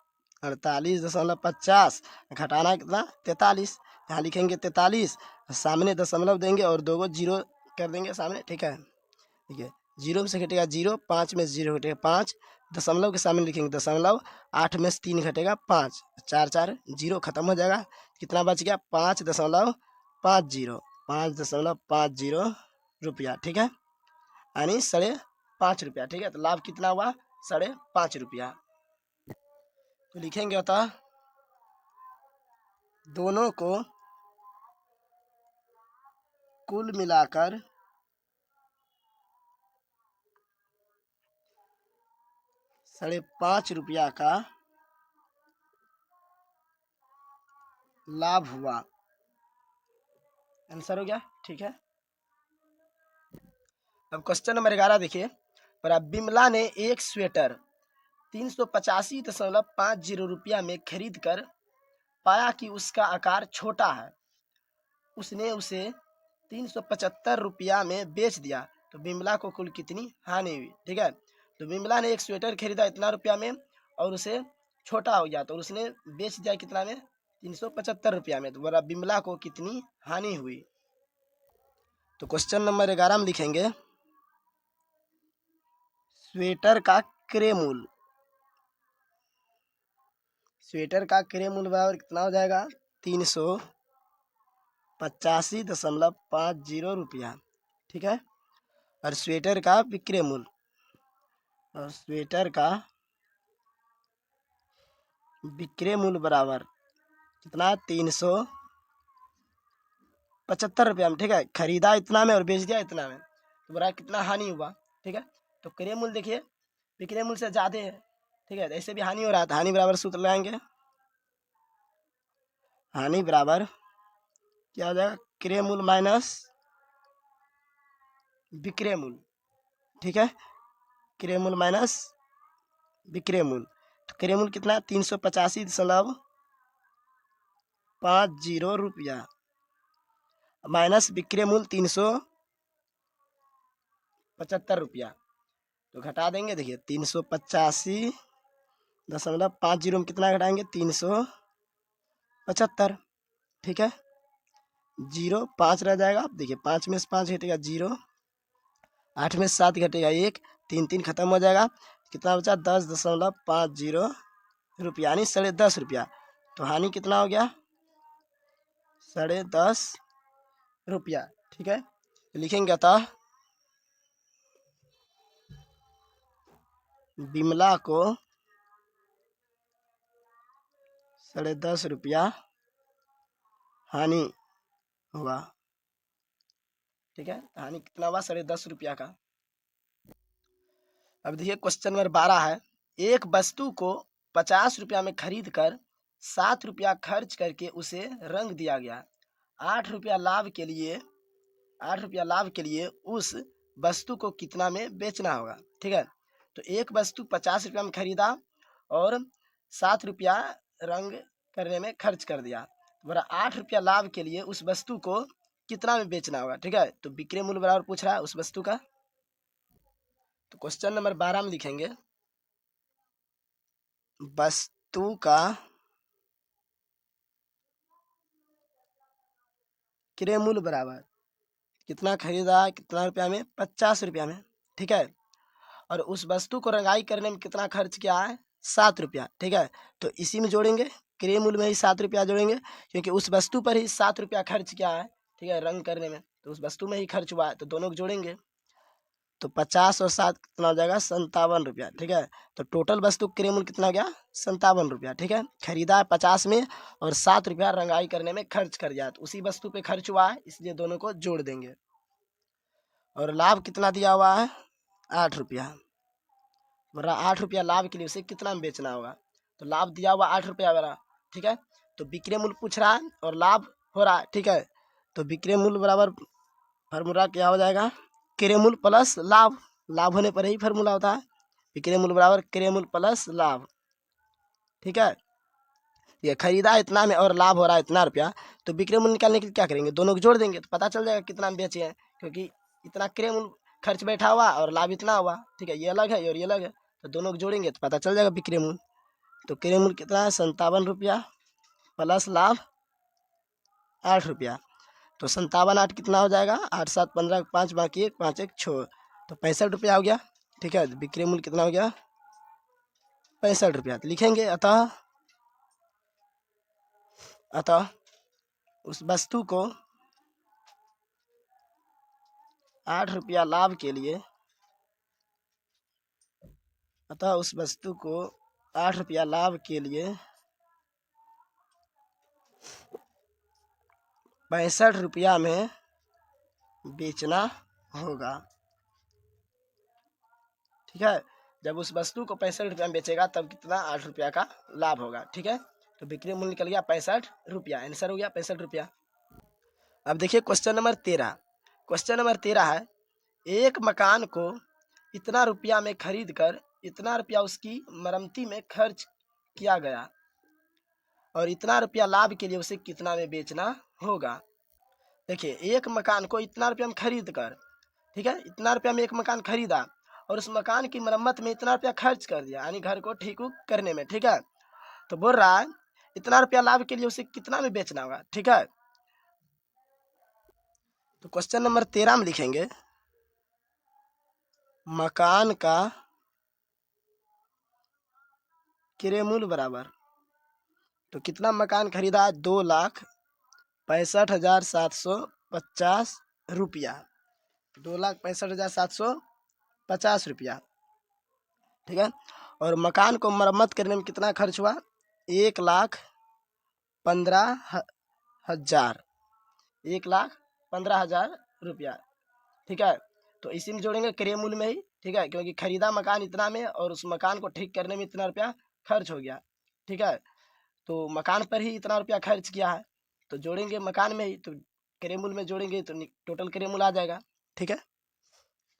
48.50 घटाना कितना 43, यहाँ लिखेंगे 43, सामने दशमलव देंगे और दो को जीरो कर देंगे सामने, ठीक है। देखिए जीरो में से घटेगा जीरो, 5 में से जीरो घटेगा 5, दशमलव के सामने लिखेंगे दशमलव, 8 में से 3 घटेगा 5, 4 4 जीरो खत्म हो जाएगा, कितना बच गया 5.50, 5.50 रुपया, ठीक है, यानी 5.5 रुपया, ठीक है। तो लाभ कितना हुआ 5.5 रुपया। तो लिखेंगे अतः दोनों को कुल मिलाकर 5.5 रुपया का लाभ हुआ। आंसर हो गया, ठीक है। अब क्वेश्चन नंबर 11 देखिए, पर बिमला ने एक स्वेटर 385.50 रुपया में खरीद कर पाया कि उसका आकार छोटा है, उसने उसे 375 रुपया में बेच दिया, तो बिमला को कुल कितनी हानि हुई, ठीक है। तो बिमला ने एक स्वेटर खरीदा इतना रुपया में और उसे छोटा हो गया, तो उसने बेच दिया कितना में 375 रुपया में, तो बोला बिमला को कितनी हानि हुई। तो क्वेश्चन नंबर 11 में लिखेंगे स्वेटर का क्रय मूल्य, स्वेटर का क्रय मूल्य बराबर कितना हो जाएगा? 385.50 रुपया। ठीक है। और स्वेटर का विक्रय मूल्य, और स्वेटर का विक्रय मूल्य बराबर कितना? 375 रुपया में। ठीक है। खरीदा इतना में और बेच दिया इतना में, तो बराबर कितना हानि हुआ? ठीक है। तो क्रय मूल्य देखिए विक्रय मूल्य से ज़्यादा है। ठीक है। ऐसे भी हानि हो रहा था, हानि बराबर सूत्र लगाएंगे, हानि बराबर क्या हो जाएगा? क्रय मूल्य माइनस विक्रय मूल्य। ठीक है। क्रय मूल्य माइनस विक्रय मूल्य, तो क्रय मूल्य कितना? 385.50 रुपया माइनस विक्रय मूल्य 375 रुपया। तो घटा देंगे, देखिए 385.50 में कितना घटाएंगे? 375। ठीक है। 0 5 रह जाएगा। देखिए 5 में से 5 घटेगा 0, 8 में से 7 घटेगा 1, 3 3 खत्म हो जाएगा। कितना बचा? 10.50 रुपया, यानी 10.5 रुपया। तो हानि कितना हो गया? 10.5 रुपया। ठीक है। लिखेंगे अतः विमला को 10.5 रुपया हानि हुआ। ठीक है। हानि कितना हुआ? 10.5 रुपया का। अब देखिए क्वेश्चन नंबर 12 है, एक वस्तु को 50 रुपया में खरीद कर 7 रुपया खर्च करके उसे रंग दिया गया। 8 रुपया लाभ के लिए 8 रुपया लाभ के लिए उस वस्तु को कितना में बेचना होगा? ठीक है। तो एक वस्तु 50 रुपया में खरीदा और 7 रुपया रंग करने में खर्च कर दिया, बरा 8 रुपया लाभ के लिए उस वस्तु को कितना में बेचना होगा? ठीक है। तो विक्रय मूल्य बराबर पूछ रहा है उस वस्तु का। तो क्वेश्चन नंबर 12 में लिखेंगे, वस्तु का क्रय मूल्य बराबर कितना खरीदा? कितना रुपया में? 50 रुपया में। ठीक है। और उस वस्तु को रंगाई करने में कितना खर्च किया है? 7 रुपया। ठीक है। तो इसी में जोड़ेंगे, क्रय मूल्य में ही 7 रुपया जोड़ेंगे, क्योंकि उस वस्तु पर ही 7 रुपया खर्च किया है। ठीक है। रंग करने में तो उस वस्तु में ही खर्च हुआ है, तो दोनों को जोड़ेंगे। तो 50 और 7 कितना हो जाएगा? 57 रुपया। ठीक है। तो टोटल वस्तु क्रय मूल्य कितना हो गया? 57 रुपया। ठीक है। खरीदा है 50 में और 7 रुपया रंगाई करने में खर्च कर दिया, तो उसी वस्तु पे खर्च हुआ है, इसलिए दोनों को जोड़ देंगे। और लाभ कितना दिया हुआ है? 8 रुपया। बरा 8 रुपया लाभ के लिए उसे कितना में बेचना होगा? तो लाभ दिया हुआ 8 रुपया बरा। ठीक है। तो विक्रय मूल्य पूछ रहा है और लाभ हो रहा है। ठीक है। तो विक्रय मूल्य बराबर फार्मूला क्या हो जाएगा? क्रय मूल्य प्लस लाभ, लाभ होने पर ही फार्मूला होता है। विक्रय मूल्य बराबर क्रय मूल्य प्लस लाभ। ठीक है। ये खरीदा इतना में और लाभ हो रहा है इतना रुपया, तो विक्रय मूल्य निकालने के लिए क्या करेंगे? दोनों को जोड़ देंगे, तो पता चल जाएगा कितना में बेचे हैं, क्योंकि इतना क्रय मूल्य खर्च बैठा हुआ और लाभ इतना हुआ। ठीक है। ये अलग है और ये अलग है, तो दोनों को जोड़ेंगे तो पता चल जाएगा विक्रय मूल्य। तो क्रय मूल्य कितना है? 57 रुपया प्लस लाभ 8 रुपया। तो 57 8 कितना हो जाएगा? 8 7 15, 5 बाकी 1, 5 1 6, तो 65 रुपया हो गया। ठीक है। विक्रय मूल्य कितना हो गया? 65 रुपया। तो लिखेंगे अतः उस वस्तु को 8 रुपया लाभ के लिए, अतः उस वस्तु को 8 रुपया लाभ के लिए 65 रुपया में बेचना होगा। ठीक है। जब उस वस्तु को 65 रुपया में बेचेगा तब कितना? 8 रुपया का लाभ होगा। ठीक है। तो विक्रय मूल्य निकल गया 65 रुपया, आंसर हो गया 65 रुपया। अब देखिए क्वेश्चन नंबर 13। क्वेश्चन नंबर 13 है, एक मकान को इतना रुपया में खरीद कर इतना रुपया उसकी मरम्मती में खर्च किया गया और इतना रुपया लाभ के लिए उसे कितना में बेचना होगा? देखिए एक मकान को इतना रुपया में खरीद कर, ठीक है, इतना रुपया में एक मकान खरीदा और उस मकान की मरम्मत में इतना रुपया खर्च कर दिया, यानी घर को ठीक करने में। ठीक है। तो बोल रहा है इतना रुपया लाभ के लिए उसे कितना में बेचना होगा? ठीक है। तो क्वेश्चन नंबर 13 में लिखेंगे, मकान का क्रय मूल्य बराबर, तो कितना मकान खरीदा? 2,65,750 रुपया। 2,65,750 रुपया, ठीक है। और मकान को मरम्मत करने में कितना खर्च हुआ? 1,15,000, 1,15,000 रुपया, ठीक है। तो इसी में जोड़ेंगे क्रय मूल्य में ही, ठीक है, क्योंकि खरीदा मकान इतना में और उस मकान को ठीक करने में इतना रुपया खर्च हो गया, ठीक है। तो मकान पर ही इतना रुपया खर्च किया है, तो जोड़ेंगे मकान में ही, तो क्रय मूल्य में जोड़ेंगे तो टोटल क्रय मूल्य आ जाएगा, ठीक है।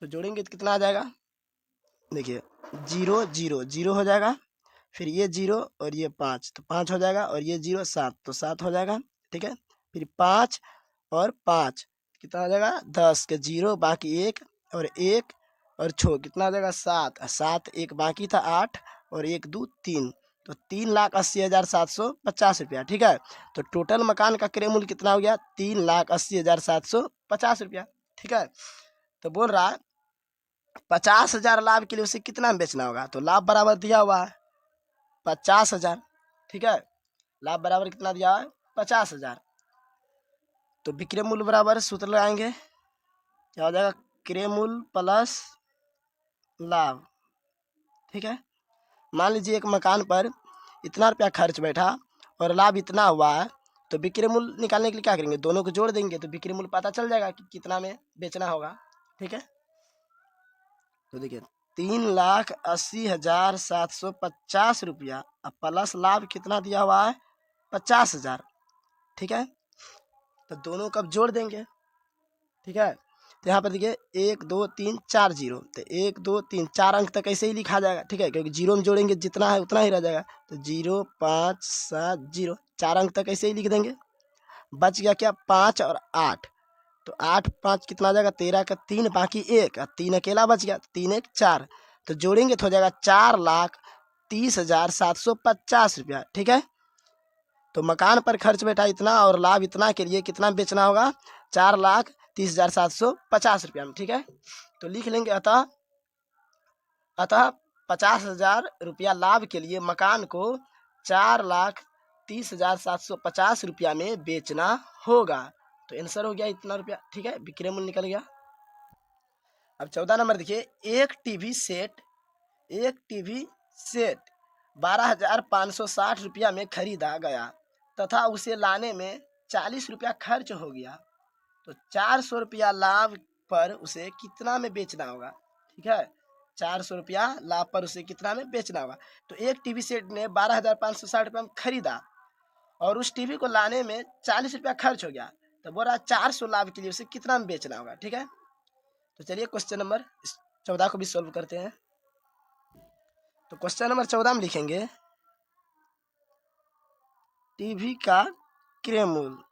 तो जोड़ेंगे तो कितना आ जाएगा? देखिए, 0 0 0 हो जाएगा, फिर ये 0 और ये 5 तो 5 हो जाएगा, और ये 0 7 तो 7 हो जाएगा, ठीक है। फिर 5 और 5 कितना हो जाएगा? 10 के 0 बाकी 1 और 1 और 6 कितना हो जाएगा? 7 7 1 बाकी था 8 और 1 2 3, तो 3,80,750 रुपया, ठीक है। तो टोटल मकान का क्रय मूल्य कितना हो गया? 3,80,750 रुपया, ठीक है। तो बोल रहा है 50,000 लाभ के लिए उसे कितना में बेचना होगा? तो लाभ बराबर दिया हुआ है 50,000, ठीक है। लाभ बराबर कितना दिया हुआ है? 50,000। तो विक्रय मूल्य बराबर सूत्र लगाएंगे, क्या हो जाएगा? क्रय मूल्य प्लस लाभ, ठीक है। मान लीजिए एक मकान पर इतना रुपया खर्च बैठा और लाभ इतना हुआ है, तो विक्रय मूल्य निकालने के लिए क्या करेंगे? दोनों को जोड़ देंगे तो विक्रय मूल्य पता चल जाएगा कि कितना में बेचना होगा, ठीक है। तो देखिए 3,80,750 अब प्लस लाभ कितना दिया हुआ है? 50,000, ठीक है। तो दोनों को अब जोड़ देंगे, ठीक है। तो यहाँ पर देखिए 1 2 3 4 0, तो 1 2 3 4 अंक तक ऐसे ही लिखा जाएगा, ठीक है, क्योंकि जीरो में जोड़ेंगे जितना है उतना ही रह जाएगा। तो 0 5 7 0 4 अंक तक ऐसे ही लिख देंगे। बच गया क्या? 5 और 8, तो 8 5 कितना आ जाएगा? 13 का 3 बाकी 1, 3 अकेला बच गया, 3 1 4, तो जोड़ेंगे तो हो जाएगा 4,30,750 रुपया, ठीक है। तो मकान पर खर्च बैठा इतना और लाभ इतना के लिए कितना बेचना होगा? 4,30,750 रुपया में, ठीक है। तो लिख लेंगे अतः अतः 50,000 रुपया लाभ के लिए मकान को 4,30,750 रुपया में बेचना होगा। तो आंसर हो गया इतना रुपया, ठीक है, विक्रय मूल्य निकल गया। अब 14 नंबर देखिए, एक टीवी सेट 12,560 रुपया में खरीदा गया तथा उसे लाने में 40 रुपया खर्च हो गया, तो 400 रुपया लाभ पर उसे कितना में बेचना होगा? ठीक है, 400 रुपया लाभ पर उसे कितना में बेचना होगा। तो एक टीवी सेट ने 12,560 रुपया में खरीदा और उस टीवी को लाने में 40 रुपया खर्च हो गया, तो बोल रहा 400 लाभ के लिए उसे कितना में बेचना होगा, ठीक है। तो चलिए क्वेश्चन नंबर 14 को भी सॉल्व करते हैं। तो क्वेश्चन नंबर 14 में लिखेंगे टीवी का क्रय मूल्य।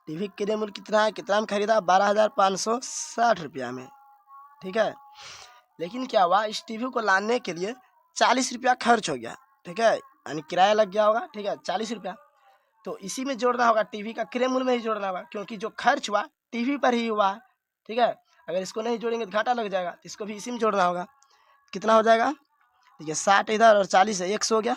टीवी क्रय मूल्य कितना है? कितना में खरीदा? 12,560 रुपया में, ठीक है। लेकिन क्या हुआ, इस टीवी को लाने के लिए 40 रुपया खर्च हो गया, ठीक है, यानी किराया लग गया होगा, ठीक है, 40 रुपया। तो इसी में जोड़ना होगा, टीवी का क्रय मूल्य में ही जोड़ना होगा, क्योंकि जो खर्च हुआ टीवी पर ही हुआ, ठीक है। अगर इसको नहीं जोड़ेंगे तो घाटा लग जाएगा, तो इसको भी इसी में जोड़ना होगा। कितना हो जाएगा? देखिए 60 इधर और 40 है, 100 हो गया,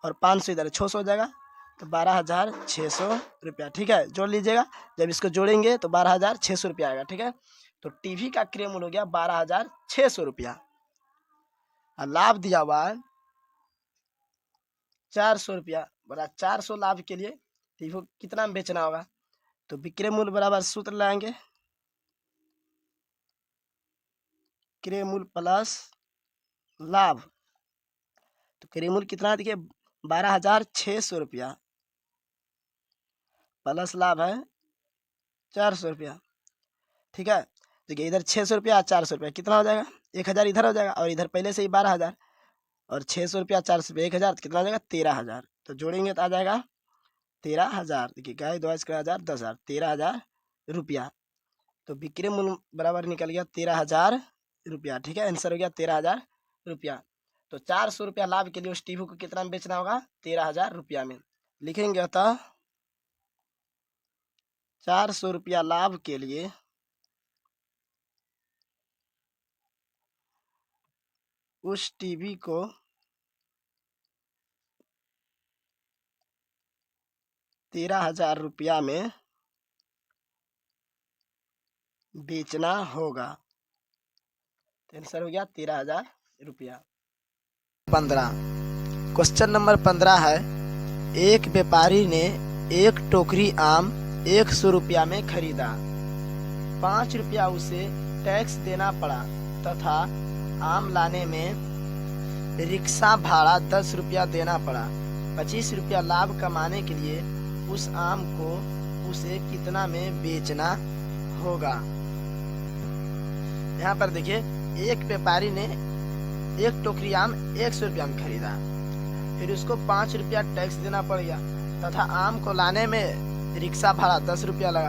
और 500 इधर 600 हो जाएगा, तो 12,600 रुपया, ठीक है, जोड़ लीजिएगा। जब इसको जोड़ेंगे तो 12,600 रुपया आएगा, ठीक है। तो टीवी का क्रय मूल्य हो गया 12,600 रुपया। और लाभ दिया हुआ है 400 रुपया, बोला 400 लाभ के लिए टीवी को कितना में बेचना होगा? तो विक्रय मूल्य बराबर सूत्र लाएंगे, क्रय मूल्य प्लस लाभ। तो क्रय मूल्य कितना देखिए 12,600 रुपया प्लस लाभ है 400 रुपया, ठीक है। देखिए इधर 600 रुपया 400 रुपया कितना हो जाएगा? 1,000 इधर हो जाएगा, और इधर पहले से ही 12,000, और 600 रुपया 400 रुपया 1,000, कितना हो जाएगा? 13,000। तो जोड़ेंगे तो आ जाएगा 13,000। देखिए गाय 2,000 10,000 13,000 रुपया। तो विक्रय मूल्य बराबर निकल गया 13,000 रुपया, ठीक है, आंसर हो गया 13,000 रुपया। तो 400 रुपया लाभ के लिए उस टीवी को कितना में बेचना होगा? 13,000 रुपया में। लिखेंगे अतः 400 रुपया लाभ के लिए उस टीवी को 13,000 रुपया में बेचना होगा। तो आंसर हो गया 13,000 रुपया। 15 क्वेश्चन नंबर 15 है, एक व्यापारी ने एक टोकरी आम 100 रुपया में खरीदा। 5 रुपया उसे टैक्स देना पड़ा तथा आम लाने में रिक्शा भाड़ा 10 रुपया देना पड़ा। 25 रुपया लाभ कमाने के लिए उस आम को उसे कितना में बेचना होगा। यहाँ पर देखिए, एक व्यापारी ने एक टोकरी आम 100 रुपया में खरीदा, फिर उसको 5 रुपया टैक्स देना पड़ गया तथा आम को लाने में रिक्शा भाड़ा 10 रुपया लगा,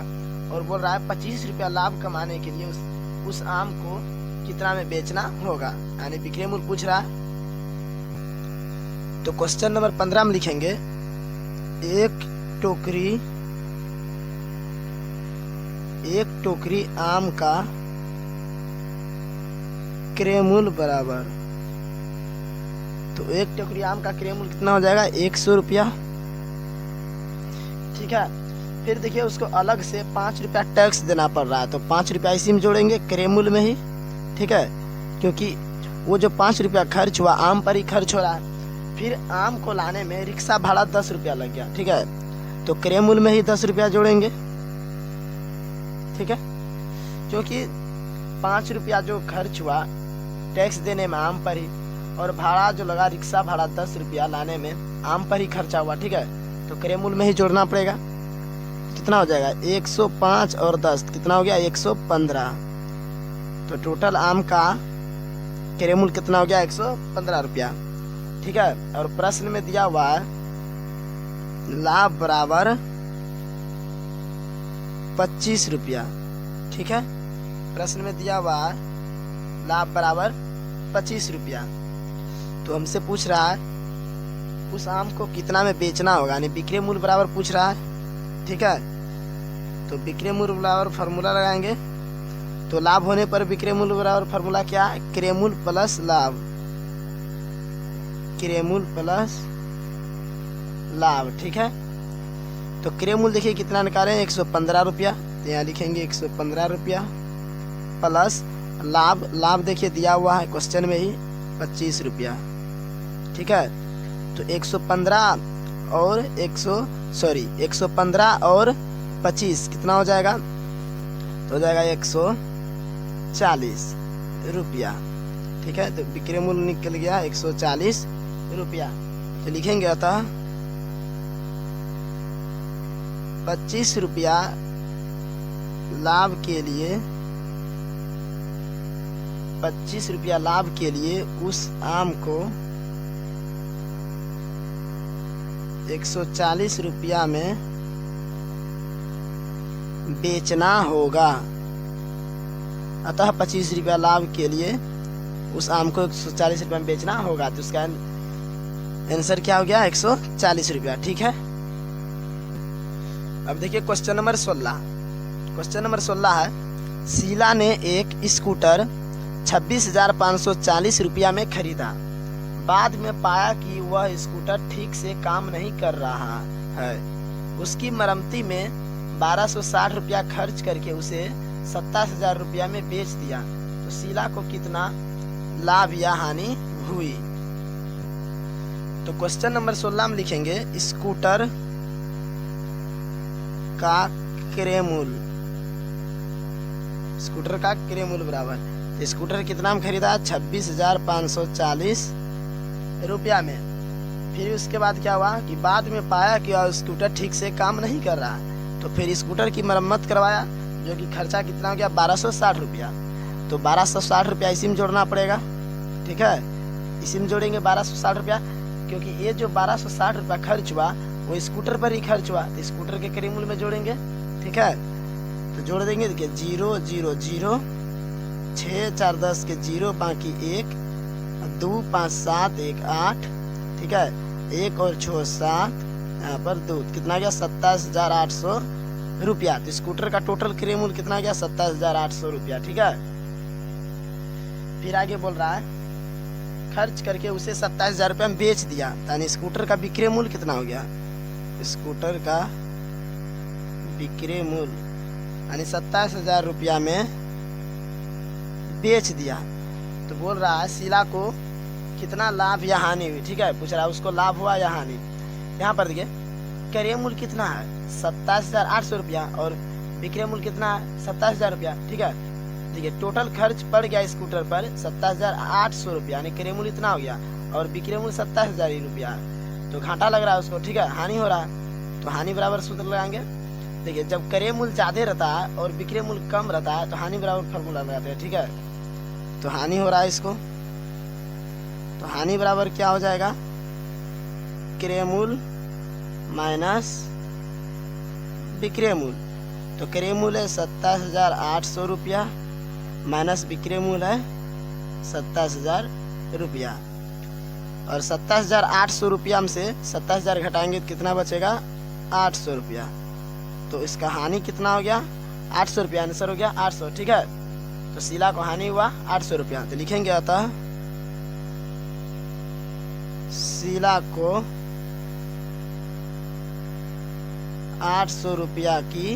और बोल रहा है 25 रुपया लाभ कमाने के लिए उस आम को कितना में बेचना होगा, यानी विक्रय मूल्य पूछ रहा है। तो क्वेश्चन नंबर 15 में लिखेंगे, एक टोकरी आम का क्रय मूल्य बराबर, तो एक टोकरी आम का क्रय मूल्य कितना हो जाएगा 100 रुपया। ठीक है, फिर देखिए उसको अलग से 5 रुपया टैक्स देना पड़ रहा है, तो 5 रुपया इसी में जोड़ेंगे क्रय मूल्य में ही। ठीक है, क्योंकि वो जो 5 रुपया खर्च हुआ आम पर ही खर्च हो रहा है। फिर आम को लाने में रिक्शा भाड़ा 10 रुपया लग गया। ठीक है, तो क्रय मूल्य में ही 10 रुपया जोड़ेंगे। ठीक है, क्योंकि 5 रुपया जो खर्च हुआ टैक्स देने में आम पर ही, और भाड़ा जो लगा रिक्शा भाड़ा 10 रुपया लाने में आम पर ही खर्चा हुआ। ठीक है, तो क्रय मूल्य में ही जोड़ना पड़ेगा। कितना हो जाएगा 105 और 10 कितना हो गया 115। तो टोटल आम का क्रय मूल्य कितना हो गया 115 रुपया। ठीक है, और प्रश्न में दिया हुआ है लाभ बराबर 25 रुपया। ठीक है, प्रश्न में दिया हुआ है लाभ बराबर 25 रुपया। तो हमसे पूछ रहा है उस आम को कितना में बेचना होगा, यानी विक्रय मूल्य बराबर पूछ रहा है। ठीक है, तो विक्रय मूल्य बराबर फार्मूला लगाएंगे। तो लाभ होने पर विक्रय मूल्य बराबर फार्मूला क्या है, क्रय मूल्य प्लस लाभ, क्रय मूल्य प्लस लाभ। ठीक है, तो क्रय मूल्य देखिए कितना निकालें 115 रुपया, तो यहाँ लिखेंगे 115 रुपया प्लस लाभ, लाभ देखिए दिया हुआ है क्वेश्चन में ही 25 रुपया। ठीक है, तो 115 और 115 और 25 कितना हो जाएगा, तो हो जाएगा 140 रुपया। ठीक है, तो विक्रय मूल्य निकल गया 140 रुपया। तो लिखेंगे अतः 25 रुपया लाभ के लिए, 25 रुपया लाभ के लिए उस आम को 140 रुपया में बेचना होगा। अतः 25 रुपया लाभ के लिए उस आम को 140 रुपया में बेचना होगा। तो उसका आंसर क्या हो गया 140 रुपया। ठीक है, अब देखिए क्वेश्चन नंबर 16। क्वेश्चन नंबर 16 है, शीला ने एक स्कूटर 26,540 रुपया में खरीदा। बाद में पाया कि वह स्कूटर ठीक से काम नहीं कर रहा है। उसकी मरम्मती में 1260 रुपया खर्च करके उसे 27,000 रुपया में बेच दिया। तो शीला को कितना लाभ या हानि हुई। तो क्वेश्चन नंबर 16 में लिखेंगे स्कूटर का क्रय मूल्य, स्कूटर का क्रय मूल्य बराबर, तो स्कूटर कितना में खरीदा 26,540 रुपया में। फिर उसके बाद क्या हुआ कि बाद में पाया कि स्कूटर ठीक से काम नहीं कर रहा है, तो फिर स्कूटर की मरम्मत करवाया, जो कि खर्चा कितना हो गया 1260 रुपया। तो 1260 रुपया इसी में जोड़ना पड़ेगा। ठीक है, इसी में जोड़ेंगे 1260 रुपया, क्योंकि ये जो 1260 रुपया खर्च हुआ वो स्कूटर पर ही खर्च हुआ, तो स्कूटर के क्रय मूल्य में जोड़ेंगे। ठीक है, तो जोड़ देंगे, देखिए 0 0 0 6 4 10 के 0 बाकी 1 2 5 7 1 8। ठीक है, 1 और 6 7, यहाँ पर 2 कितना गया 27,800 रुपया। तो स्कूटर का टोटल क्रय मूल्य कितना गया 27,800 रुपया। ठीक है, फिर आगे बोल रहा है खर्च करके उसे 27,000 रुपये में बेच दिया, यानी स्कूटर का विक्रय मूल्य कितना हो गया? स्कूटर का विक्रय मूल्य यानी 27,000 रुपया में बेच दिया। तो बोल रहा है शीला को कितना लाभ या हानि हुई, ठीक है, पूछ रहा है उसको लाभ हुआ या हानि। यहाँ पर देखिए क्रय मूल्य कितना है 27,800 रुपया और विक्रय मूल्य कितना है 27,000 रुपया, ठीक है। देखिए टोटल खर्च पड़ गया स्कूटर पर 27,800 रुपया, यानी क्रय मूल्य इतना हो गया और विक्रय मूल्य 27,000 रुपया, तो घाटा लग रहा है उसको, ठीक है, हानि हो रहा है। तो हानि बराबर सूत्र लगाएंगे। देखिए जब क्रय मूल्य ज्यादा रहता है और विक्रय मूल्य कम रहता है तो हानि बराबर फॉर्मूला लगाते हैं, ठीक है। तो हानि हो रहा है इसको, तो हानि बराबर क्या हो जाएगा? क्रय मूल्य माइनस विक्रय मूल्य। तो क्रय मूल्य है 27,800 रुपया माइनस विक्रय मूल्य है 27,000 रुपया, और 27,800 रुपया में से 27,000 घटाएंगे तो कितना बचेगा? 800 रुपया। तो इसका हानि कितना हो गया? 800 रुपया, आंसर हो गया 800, ठीक है। तो शीला को हानि हुआ 800 रुपया, तो लिखेंगे अतः शीला को 800 रुपया की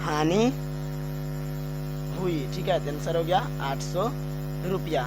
हानि हुई, ठीक है, आंसर हो गया 800 रुपया।